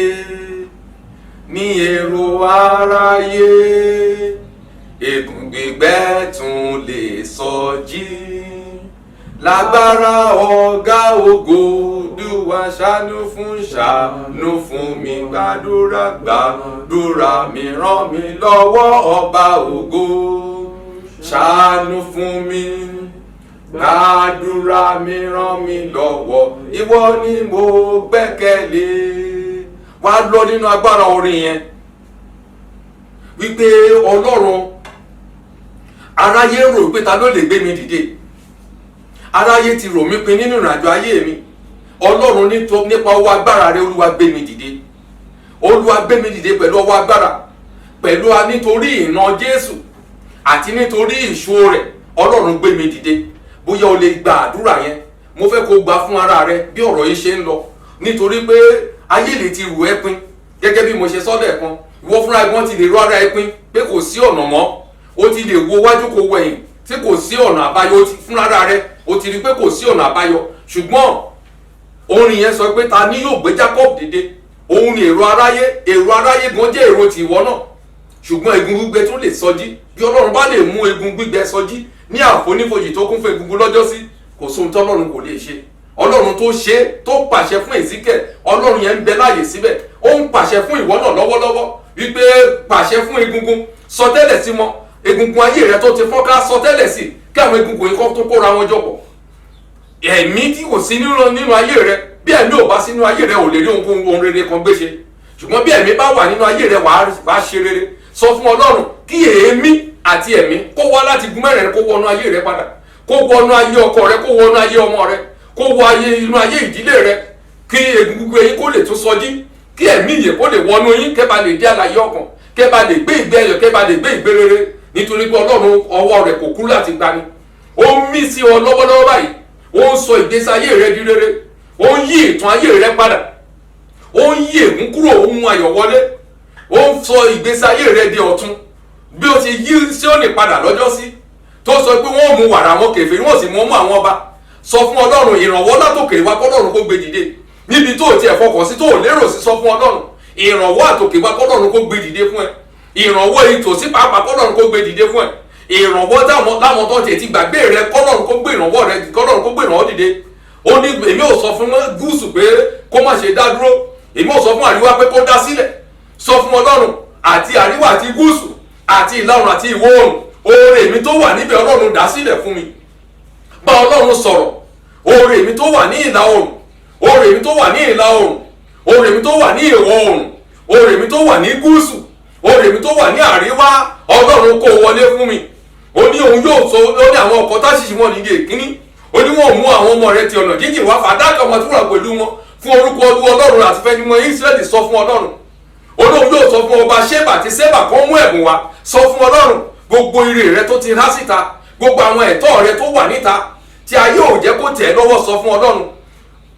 ní èrò aráyé, ègún gbígbẹ́ tún lè sọjí. Lágbára ọ̀gá ògo, Olúwa ṣàánú fún mi, gbàdúrà mi, ràn mí lọ́wọ́ ọba ògo. Ṣàánú fún mi, gbàdúrà mi, ràn mí lọ́wọ́, ìwọ ni mo gbẹ́kẹ̀lé. Wá lọ nínú agbára orin yẹn wípé Ọlọ́run, aráyé rò pé ta ló lè gbé mi dìde, aráyé ti rò mí pin nínú ìrìnàjò ayé mi. Ọlọ́run nípa ọwọ́ agbára rẹ, Olúwa gbé mi dìde, Olúwa gbé mi dìde pẹ̀lú ọwọ́ agbára, nítorí ìná Jésù àti nítorí ìṣó rẹ̀. Ọlọ́run gbé mi dìde. Bóyá o lè gba àdúrà yẹn, mo fẹ́ kó gbà fún ara rẹ bí ọ̀rọ̀ yìí ṣe ń lọ, nítorí pé ayé lè ti rù ẹ́ pin, gẹ́gẹ́ bí mo ṣe sọ lẹ́ẹ̀kan. Ìwọ fúnra ẹ̀gbọ́n ti lè rọ ara ẹ pin pé kò sí ọ̀nà mọ́, o ti lè wo wájú kó wẹ̀yìn tí kò sí ọ̀nà àbáyọ. Fúnra ara rẹ o ti rí pé kò sí ọ̀nà àbáyọ. Ṣùgbọ́n orin yẹn sọ pé ta ni yóò gbé Jákọ́bù dìde? Òun ni èrò aráyé gan jẹ́ èrò tìwọ náà. Ṣùgbọ́n egun gbígbẹ tún lè sọjí. Bí Ọlọ́run bá lè mú egun gbígbẹ sọjí ní àfonífojì tó kún fún egungun lọ́jọ́ sí, kò sóhun tí Ọlọ́run kò lè ṣe. Ọlọ́run tó ṣe, tó pàṣẹ fún Èzíkẹ́lì, Ọlọ́run yẹn ń bẹ láàyè síbẹ̀. Ó ń pàṣẹ fún ìwọ náà lọ́wọ́lọ́wọ́ wípé pàṣẹ fún egungun, sọtẹ́lẹ̀ sí mọ́ egungun ayé rẹ tó ti fọ́nká, sọtẹ́lẹ̀ sí kí àwọn egungun yìí kọ́ tó kóra wọn jọpọ̀. Ẹ̀mí tí kò sí nínú ayé rẹ, bí ẹ̀mí ò bá sínú ayé rẹ ò lè rí ohun rere kan gbé ṣe. Ṣùgbọ́n bí ẹ̀mí bá wà nínú ayé rẹ, wàá ṣe rere. Sọ fún Ọlọ́run kí èémí àti ẹ̀mí kó wá láti gun mẹ́rẹ̀ẹ̀rin, kó wọnú ayé rẹ padà, kó wọnú ayé ọkọ rẹ, kó wọnú ayé ọmọ rẹ, kó wọ inú ayé ìdílé rẹ, kí egungun yín kó lè tún sọjí, kí ẹ̀mí yìí kó lè wọnú yín, kẹ́ bá lè dé àlàyé ọkàn, kẹ́ bá lè gbé ìgbé ayọ̀, kẹ́ bá lè gbé ìgbé rere. Nítorí pé Ọlọ́run ọwọ́ rẹ̀ kò kú láti gbani. Ó ń mí sí ọ lọ́wọ́lọ́wọ́ báyìí. Ó ń sọ ìgbésí ayé rẹ di rere. Ó ń yí ìtàn ayé rẹ padà. Ó ń yí ègún kúrò, ó ń mú ayọ̀ wọlé. Ó ń sọ ìgbésí ayé rẹ di ọ̀tun. Bí ó ti yí Síónì padà lọ́jọ́ sí, tó sọ pé wọ́n mú wàrà àwọn kèfèrí, wọ́n sì mú àwọn ọba. Sọ fún Ọlọ́run ìrànwọ́ látòkè wá, k'Ọlọ́run kó gbé dìde. Níbi tó ti ẹ̀ fọkàn sí, tó ò lérò sí, sọ fún Ọlọ́run ìrànwọ́ àtòkè wá, k'Ọlọ́run kó gbé dìde fún ẹ. Ìrànwọ́ ìtòsí pàápàá, k'Ọlọ́run kó gbé dìde fún ẹ. Ìrànwọ́ láwọn tó ti gbàgbé rẹ, k'Ọlọ́run kó gbé ìrànwọ́ rẹ, k'Ọlọ́run kó gbé ìrànwọ́ dìde. Ó ní èmi ò sọ fún gúúsù pé kó má ṣe dá dúró, èmi ò sọ fún àríwá pé kó dá sílẹ̀. Sọ fún Ọlọ́run àti àríwá àti gúúsù àti ìlà oòrùn àti ìwọ̀ oòrùn, oore mi tó wà níbẹ̀ Ọlọ́run dá sílẹ̀ fún mi. Bá Ọlọ́run sọ̀rọ̀, oore mi tó wà ní ìlà oòrùn, oore mi tó wà ní ìlà oòrùn, oore mi tó wà ní ìwọ̀ oòrùn, oore mi tó wà ní gúúsù, oore mi tó wà ní àríwá, Ọlọ́run kó wọlé fún mi. Ó ní òun yóò sọ, ó ní àwọn ọkọ̀ táṣìṣì wọn nílé ìkíní, ó ní wọn mú àwọn ọmọ rẹ ti ọ̀nà jíjìn wá, fàdákà wọn túra pẹ̀lú wọn fún orúkọ Ọlọ́run àti fẹ́nimọ̀ Ísírẹ́lì. Sọ fún Ọlọ́run. Olóhun yóò sọ fún ọba Ṣébà àti Ṣébà kan mú ẹ̀bùn wá. Sọ fún Ọlọ́run gbogbo ire rẹ tó ti há síta, gbogbo àwọn ẹ̀tọ́ rẹ tó wà níta tí ayé ò jẹ́ kó tẹ̀ lọ́wọ́. Sọ fún Ọlọ́run.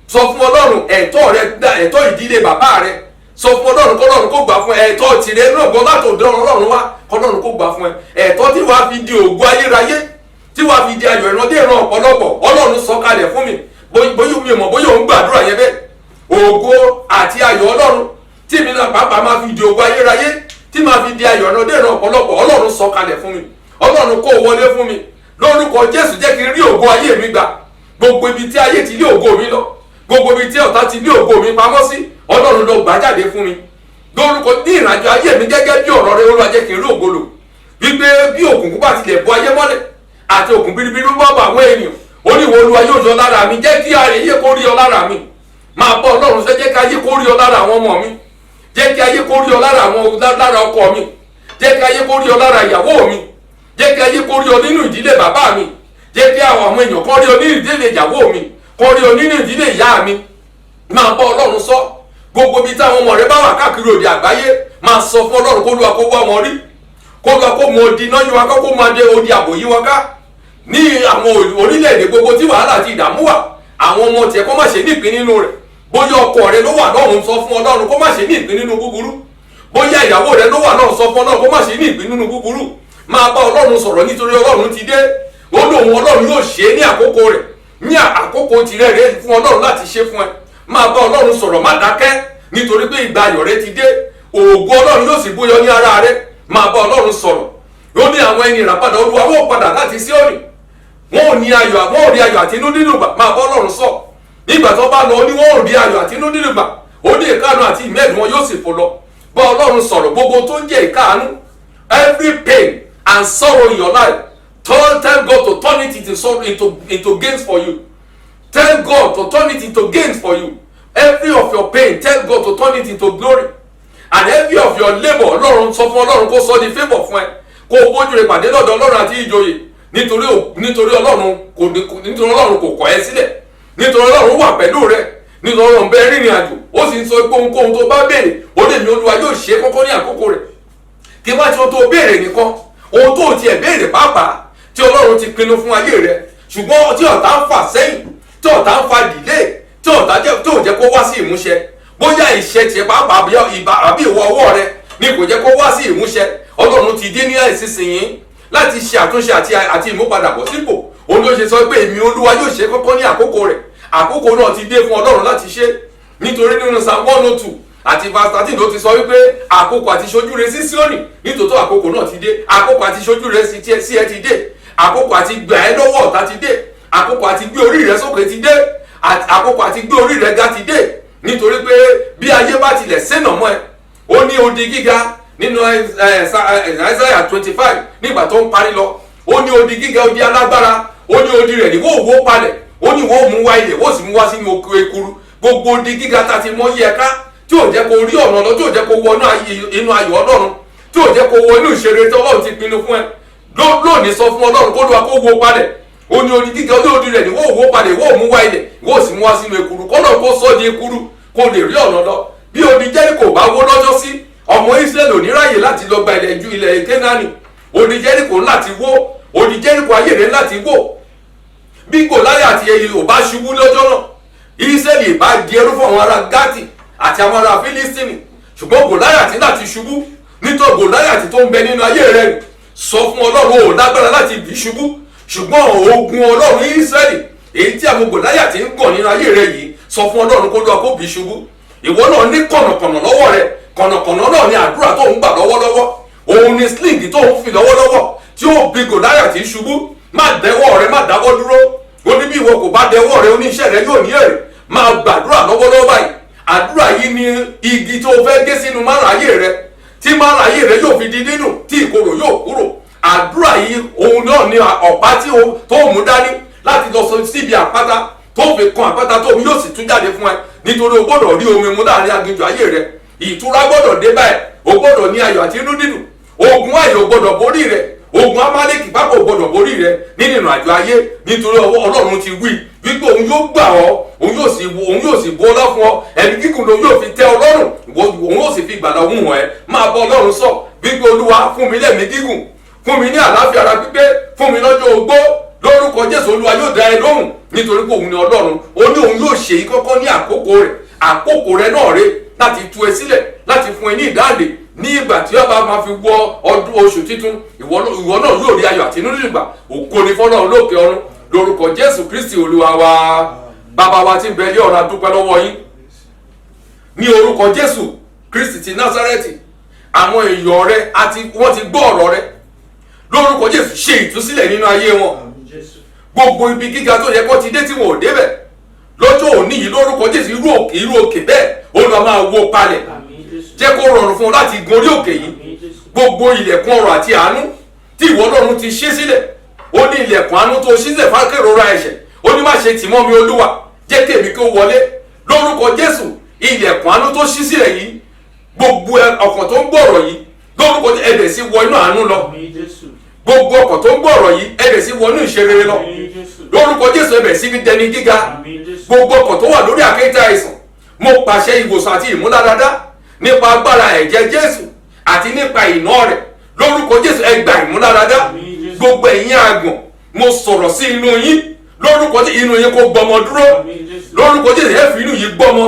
Sọ fún Ọlọ́run ẹ̀tọ́ rẹ, ẹ̀tọ́ ìdílé bàbá rẹ. Sọ fún Ọlọ́run k'Ọlọ́run kó gbà fún ẹ. Ẹ̀tọ́ tìrẹ náà gbọ́ látọ̀dọ̀ Ọlọ́run wá, k'Ọlọ́run kó gbà fún ẹ. Ẹ̀tọ́ tí wàá fi di ògo ayérayé, tí wàá fi di ayọ̀ ìrandé ìran ọ̀pọ̀lọpọ̀, Ọlọ́run sọ kalẹ̀ fún mi. Bóyá mi ò mọ̀ bóyá òun gbàdúrà yẹn bẹ́ẹ̀. Ògo àti ayọ̀ Ọlọ́run tí mi náà pàápàá máa fi di ògo ayérayé, tí máa fi di ayọ̀ ìrandé ìran ọ̀pọ̀lọpọ̀, Ọlọ́run sọ kalẹ̀ fún mi. Ọlọ́run kó wọlé fún mi. Lórúkọ Jésù jẹ́ kí n rí ògo ayé mi gbà. Gbogbo ibi tí ayé ti lé ògo mi lọ, gbogbo ibi tí ọ̀tá ti lé ògo mi pamọ́ sí, Ọlọ́run lọ gbà jáde fún mi. Lórúkọ ní ìrìnàjò ayé mi gẹ́gẹ́ bí ọ̀rọ̀ rẹ, Olúwa jẹ́ kí n rí ògo lò. Wípé bí òkùnkùn bá tilẹ̀ bò ayé mọ́lẹ̀ àti òkùn biribiri bá bá àwọn ènìyàn, ó ní ìwọ Olúwa yóò yọ lára mi. Jẹ́ kí ayé kó rí ọ lára mi. Máa bọ́ Ọlọ́run ṣe, jẹ́ kí ayé kó rí ọ lára àwọn ọmọ mi. Jẹ́ kí ayé kó rí ọ lára ọkọ mi. Jẹ́ kí ayé kó rí ọ lára ìyàwó mi. Jẹ́ kí ayé kó rí ọ nínú ìdílé bàbá mi. Jẹ́ kí àwọn èèyàn kó rí ọ nínú ìdílé ìyàwó mi, kó rí ọ nínú ìdílé ìyá mi. Máa bọ́ Ọlọ́run sọ. Gbogbo ibi táwọn ọmọ rẹ bá wà káàkiri òde àgbáyé, máa sọ fún Ọlọ́run kó Olúwa kó wá wọn rí, kó Olúwa kó mọ odi iná yí wọn ká, kó máa dé odi ààbò yí wọn ká. Ní àwọn orílẹ̀-èdè gbogbo tí wàhálà àti ìdààmú wà, àwọn ọmọ tiẹ̀ kó má ṣe ní ìpín nínú rẹ̀. Bóyá ọkọ rẹ ló wà lọ́run, sọ fún Ọlọ́run kó má ṣe ní ìpín nínú búburú. Bóyá ìyàwó rẹ ló wà lọ́run, sọ fún Ọlọ́run kó má ṣe ní ìpín nínú búburú. Máa bá Ọlọ́run sọ̀rọ̀, nítorí Ọlọ́run ti dé. Ó lóun Ọlọ́run yóò ṣe é ní àkókò rẹ̀, ní àkókò tirẹ̀ rẹ̀ fún Ọlọ́run láti ṣe fún ẹ. máa bá ọlọ́run sọ̀rọ̀ má dákẹ́ nítorí pé ìgbà ayọ̀ rẹ ti dé ògo ọlọ́run yóò sì búyọ ní ara rẹ máa bá ọlọ́run sọ̀rọ̀ ó ní àwọn ẹni ìràpadà olúwa wọn ò padà láti Síónì wọn ò ní ayọ̀ wọn ò rí ayọ̀ àti inú dídùn gbà máa bá ọlọ́run sọ nígbà tó bá lọ ó ní wọn ò rí ayọ̀ àti inú dídùn gbà ó ní ìkáàánú àti ìmẹ́ẹ̀dùn wọn yóò sì fò lọ bá ọlọ́run sọ̀rọ̀ gbogbo tó ń jẹ́ ìkáàánú every pain and sorrow in your life tell God to turn it into gains for you. Tell God to turn it into gains for you. Every of your pain, tell God to turn it into glory. And every of your labour, Ọlọ́run sọ fún Ọlọ́run kó sọ di favour fún ẹ. Kó o bójú rẹ pàdé lọ́dọ̀ Ọlọ́run àti ìjòyè. Nítorí Ọlọ́run kò kọ̀ ẹ́ sílẹ̀. Nítorí Ọlọ́run wà pẹ̀lú rẹ. Nítorí Ọlọ́run bẹ rìnrìn àjò. Ó sì ń sọ pé ohunkóhun tó bá béèrè, ó lè ní Olúwa yóò ṣe kọ́kọ́ ní àkókò rẹ̀. Kí wá tí o tó béèrè nìkan, ohun tó tiẹ̀ béèrè pàápàá tí Ọlọ́run ti pinnu fún ayé rẹ. Ṣùgbọ́n tí ọ̀tá ń fà sẹ́yìn, tí ọ̀tá ń fa delay, tí ọ̀tá jẹ́ kó wá sí ìmúṣẹ bóyá ìṣe tiẹ̀ pàápàá àbí ìwọ ọwọ́ rẹ ni kò jẹ́ kó wá sí ìmúṣẹ Ọlọ́run ti dé ní ìsinsìnyí láti ṣe àtúnṣe àti ìmúpadàbọ̀ sípò òun ló ṣe sọ pé èmi Olúwa yóò ṣe kọ́kọ́ ní àkókò rẹ̀ àkókò náà ti dé fún Ọlọ́run láti ṣe nítorí nínú Psalm 102 àti verse 13 ló ti sọ wípé àkókò àti ṣojú rẹ sí Síónì nítòótọ́ àkókò náà ti dé àkókò àti ṣojú rẹ sí ẹ ti dé àkókò àti gbà ẹ́ lọ́wọ́ ọ̀tá ti dé àkókò àti gbé orí rẹ sókè ti dé àkókò àti gbé orí rẹ ga ti dé nítorí pé bí ayé bá tilẹ̀ sénà mọ́ ẹ ó ní odi gíga nínú Isaiah 25 nígbà tó ń parí lọ ó ní odi gíga odi alágbára ó ní odi rẹ̀ ní wó palẹ̀ ó ní wó mú wá ilẹ̀ wó sì mú wá sínú oko ekuru gbogbo odi gíga ta ti mọ́ yí ẹ̀ka tí ò jẹ́ kó rí ọ̀nà lọ tí ò jẹ́ kó wọ inú ayọ̀ Ọlọ́run tí ò jẹ́ kó wọ inú ìṣeré tí Ọlọ́run ti pinnu fún ẹ lónìí sọ fún Ọlọ́run kó lóa kó wó palẹ̀ ó ní odi gíga odi rẹ̀ ní wó palẹ̀ wó mú wá ilẹ̀ wó sì mú wá sínú ekuru kọ́nà kó sọ́ di ekuru kó lè rí ọ̀nà lọ bí odi Jẹ́ríkò bá wó lọ́jọ́ sí ọmọ Ísírẹ́lì ò ní ráyè láti lọ gba ilẹ̀ Kénáánì odi Jẹ́ríkò láti wó odi Jẹ́ríkò ayé rẹ̀ láti wó bí Gòláyátì ò bá ṣubú lọ́jọ́ náà Ísírẹ́lì bá di ẹrú fún àwọn ará Gátì àti àwọn ará Fílístínì ṣùgbọ́n Gòláyátì láti ṣubú nítorí Gòláyátì tó ń bẹ nínú ayé rẹ̀ sọ fún Ọlọ́run ò lágbára láti bì ṣubú ṣùgbọ́n ogun Ọlọ́run Ísírẹ́lì èyí tí àwọn Gòláyátì ń gàn nínú ayé rẹ̀ yìí sọ fún Ọlọ́run kó lọ́ọ́ kó bì ṣubú ìwọ náà ní kọ̀nàkọ̀nà lọ́wọ́ rẹ̀ kọ̀nàkọ̀nà náà ní àdúrà tó ń gbà lọ́wọ́lọ́wọ́ òun ni sling tó ń fi lọ́wọ́lọ́wọ́ tí ó bí Gòláyátì ṣubú má dẹwọ́ rẹ má dáwọ́ dúró ó ní bí ìwọ kò bá dẹwọ́ rẹ oníṣẹ́ rẹ yóò ní èrè máa gbàdúrà lọ́wọ́lọ́wọ́ báyìí àdúrà yìí ni igi tó fẹ́ gé sínú márààyè rẹ tí márààyè rẹ yóò fi di nínú tí ìkorò yóò kúrò àdúrà yìí òun náà ni ọ̀pá tó mú dání láti lọ sọ síbi àpáta tó fi kan àpáta tó yóò sì tún jáde fún ẹ nítorí o gbọ́dọ̀ rí omi mu láàrin aginjù ayé rẹ ìtura gbọ́dọ̀ dé báyìí o gbọ́dọ̀ ní ayọ̀ àti inú dídùn ogun ayọ̀ o gbọ́dọ̀ borí rẹ ogun amálẹ́kì pápá o gbọ́dọ̀ borí rẹ nínú ìrìnàjò ayé nítorí Ọlọ́run ti wí wípé òun yóò gbà ọ́ òun yóò sì bu ọlá fún ọ ẹ̀mí gígùn lòun yóò fi tẹ́ ọ lọ́rùn òun yóò sì fi ìgbàlà òun hàn ẹ́ máa bọ Ọlọ́run sọ wípé Olúwa fún mi lẹ́mí gígùn fún mi ní àlàáfíà ara pípé fún mi lọ́jọ́ ogbó lórúkọ Jésù Olúwa yóò dá ẹ lóhùn nítorí pé òun ni Ọlọ́run ó ní òun yóò ṣe ìkọ́kọ́ ní àkókò rẹ̀ náà rè láti tú ẹ sílẹ̀ láti fún ẹ ní ìdáǹdè ní ìgbà tí ọba máa fi wọ ọdún oṣù títún ìwọ náà yóò rí ayọ̀ àti inú dídùn gbà ògo ni fọ́lọ́run lókè ọ̀run lórúkọ Jésù Kristi Olúwa wa bàbá wa tí ń bẹ lé ọ̀run a dúpẹ́ lọ́wọ́ yín ní orúkọ Jésù Kristi ti Násárẹ́tì àwọn èèyàn rẹ wọ́n ti gbọ́ ọ̀rọ̀ rẹ lórúkọ Jésù ṣe ìtúsílẹ̀ nínú ayé wọn gbogbo ibi gíga tó yẹ kó ti dé tí wọn ò débẹ̀ lọ́jọ́ òní yìí lórúkọ Jésù irú òkè bẹ́ẹ̀ Olúwa máa wó palẹ̀ jẹ́ kó rọrùn fún ọ láti gun orí òkè yìí gbogbo ilẹ̀kùn ọrọ̀ àti àánú tí ìwọ Ọlọ́run ti ṣí sílẹ̀ ó ní ilẹ̀kùn àánú tó ṣí sílẹ̀ fákèrora ẹ̀ṣẹ̀ ó ní má ṣe tì mọ́ mi Olúwa jẹ́ kí èmi kó wọlé lórúkọ Jésù ilẹ̀kùn àánú tó ṣí sílẹ̀ yìí gbogbo ọkàn tó ń gbọ́rọ̀ yìí lórúkọ ẹ̀bẹ̀ sí wọ inú àánú lọ gbogbo ọkàn tó ń gbọ́rọ̀ yìí ẹ̀bẹ̀ sí wọ inú ìṣerere lọ lórúkọ Jésù ẹ̀bẹ̀ sí fi dẹni gíga gbogbo ọkàn tó wà lórí àkéte àìsàn mo pàṣẹ ìwòsàn àti ìmúláradá nípa agbára ẹ̀jẹ̀ Jésù àti nípa ìná rẹ̀ lórúkọ Jésù ẹ gba ìmúláradá gbogbo ẹ̀yin àgbọ̀n mo sọ̀rọ̀ sí inú yín lórúkọ Jésù inú yín kó gbọmọ dúró lórúkọ Jésù ẹ fi inú yín gbọmọ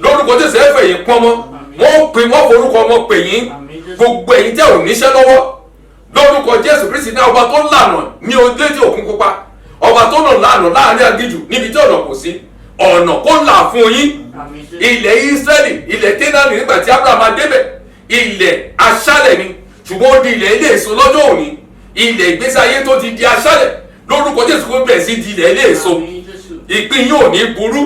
lórúkọ Jésù ẹ fẹ́ yín pọnmọ wọ́n forúkọ ọmọ pè yín gbogbo ẹ̀yin tẹ́ ò níṣẹ́ lọ́wọ́ lórúkọ Jésù Kristi ní ọba tó lànà ní orílẹ̀-èdè òkun pupa ọba tó nà lànà láàrin aginjù níbi tí ọ̀nà kò sí ọ̀nà kó là fún yín ilẹ̀ Ísírẹ́lì, ilẹ̀ Kénáánì nígbà tí Ábúráhámù máa débẹ̀, ilẹ̀ aṣálẹ̀ ni, ṣùgbọ́n ó di ilẹ̀ ilé èso lọ́jọ́ òní. Ilẹ̀ ìgbésí ayé tó ti di aṣálẹ̀ lórúkọ Jésù kó bẹ̀rẹ̀ sí di ilẹ̀ ilé èso. Ìpín yóò ní burú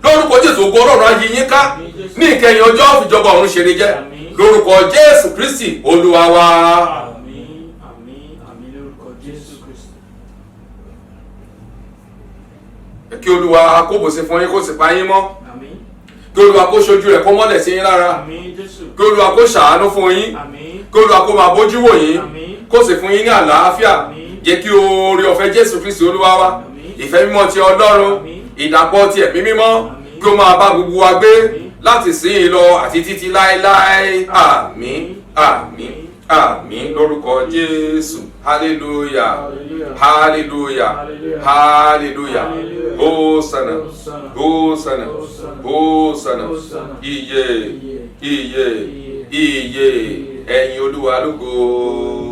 lórúkọ Jésù, ògo Ọlọ́run á yí yín ká ní ìkẹyìn ọjọ́ ìjọba ọ̀run ṣeré jẹ́ lórúkọ Jésù Kristi Olúwa wa. Àmín, àmín, àmín lórúkọ Jésù Kristi. Kí Olúwa kó bùsí fún yín kó sì pa yín mọ́. Àmín, Kí Olúwa kó ṣojú rẹ̀ kó mọ́lẹ̀ sí yín lára. àmín Jésù. Kí Olúwa kó ṣàánú fún yín. Àmín, Kí Olúwa kó máa bójú wò yín. àmín, Kó sì fún yín ní àlàáfíà. àmín, Jẹ́ kí oore ọ̀fẹ́ Jésù Kristi Olúwa wa, àmín, ìfẹ́ mímọ́ ti Ọlọ́run, àmín, ìdàpọ̀ ti ẹ̀mí mímọ́ àmín, kí ó máa bá gbogbo wa gbé àmín, láti ìsinyìí lọ àti títí láéláé. Àmín, àmín, àmín lórúkọ Jésù. Hallelujah, hallelujah, hallelujah. Hosanna, Hosanna, Hosanna. Iye, iye, iye. Ẹ̀yin Olúwa lógo.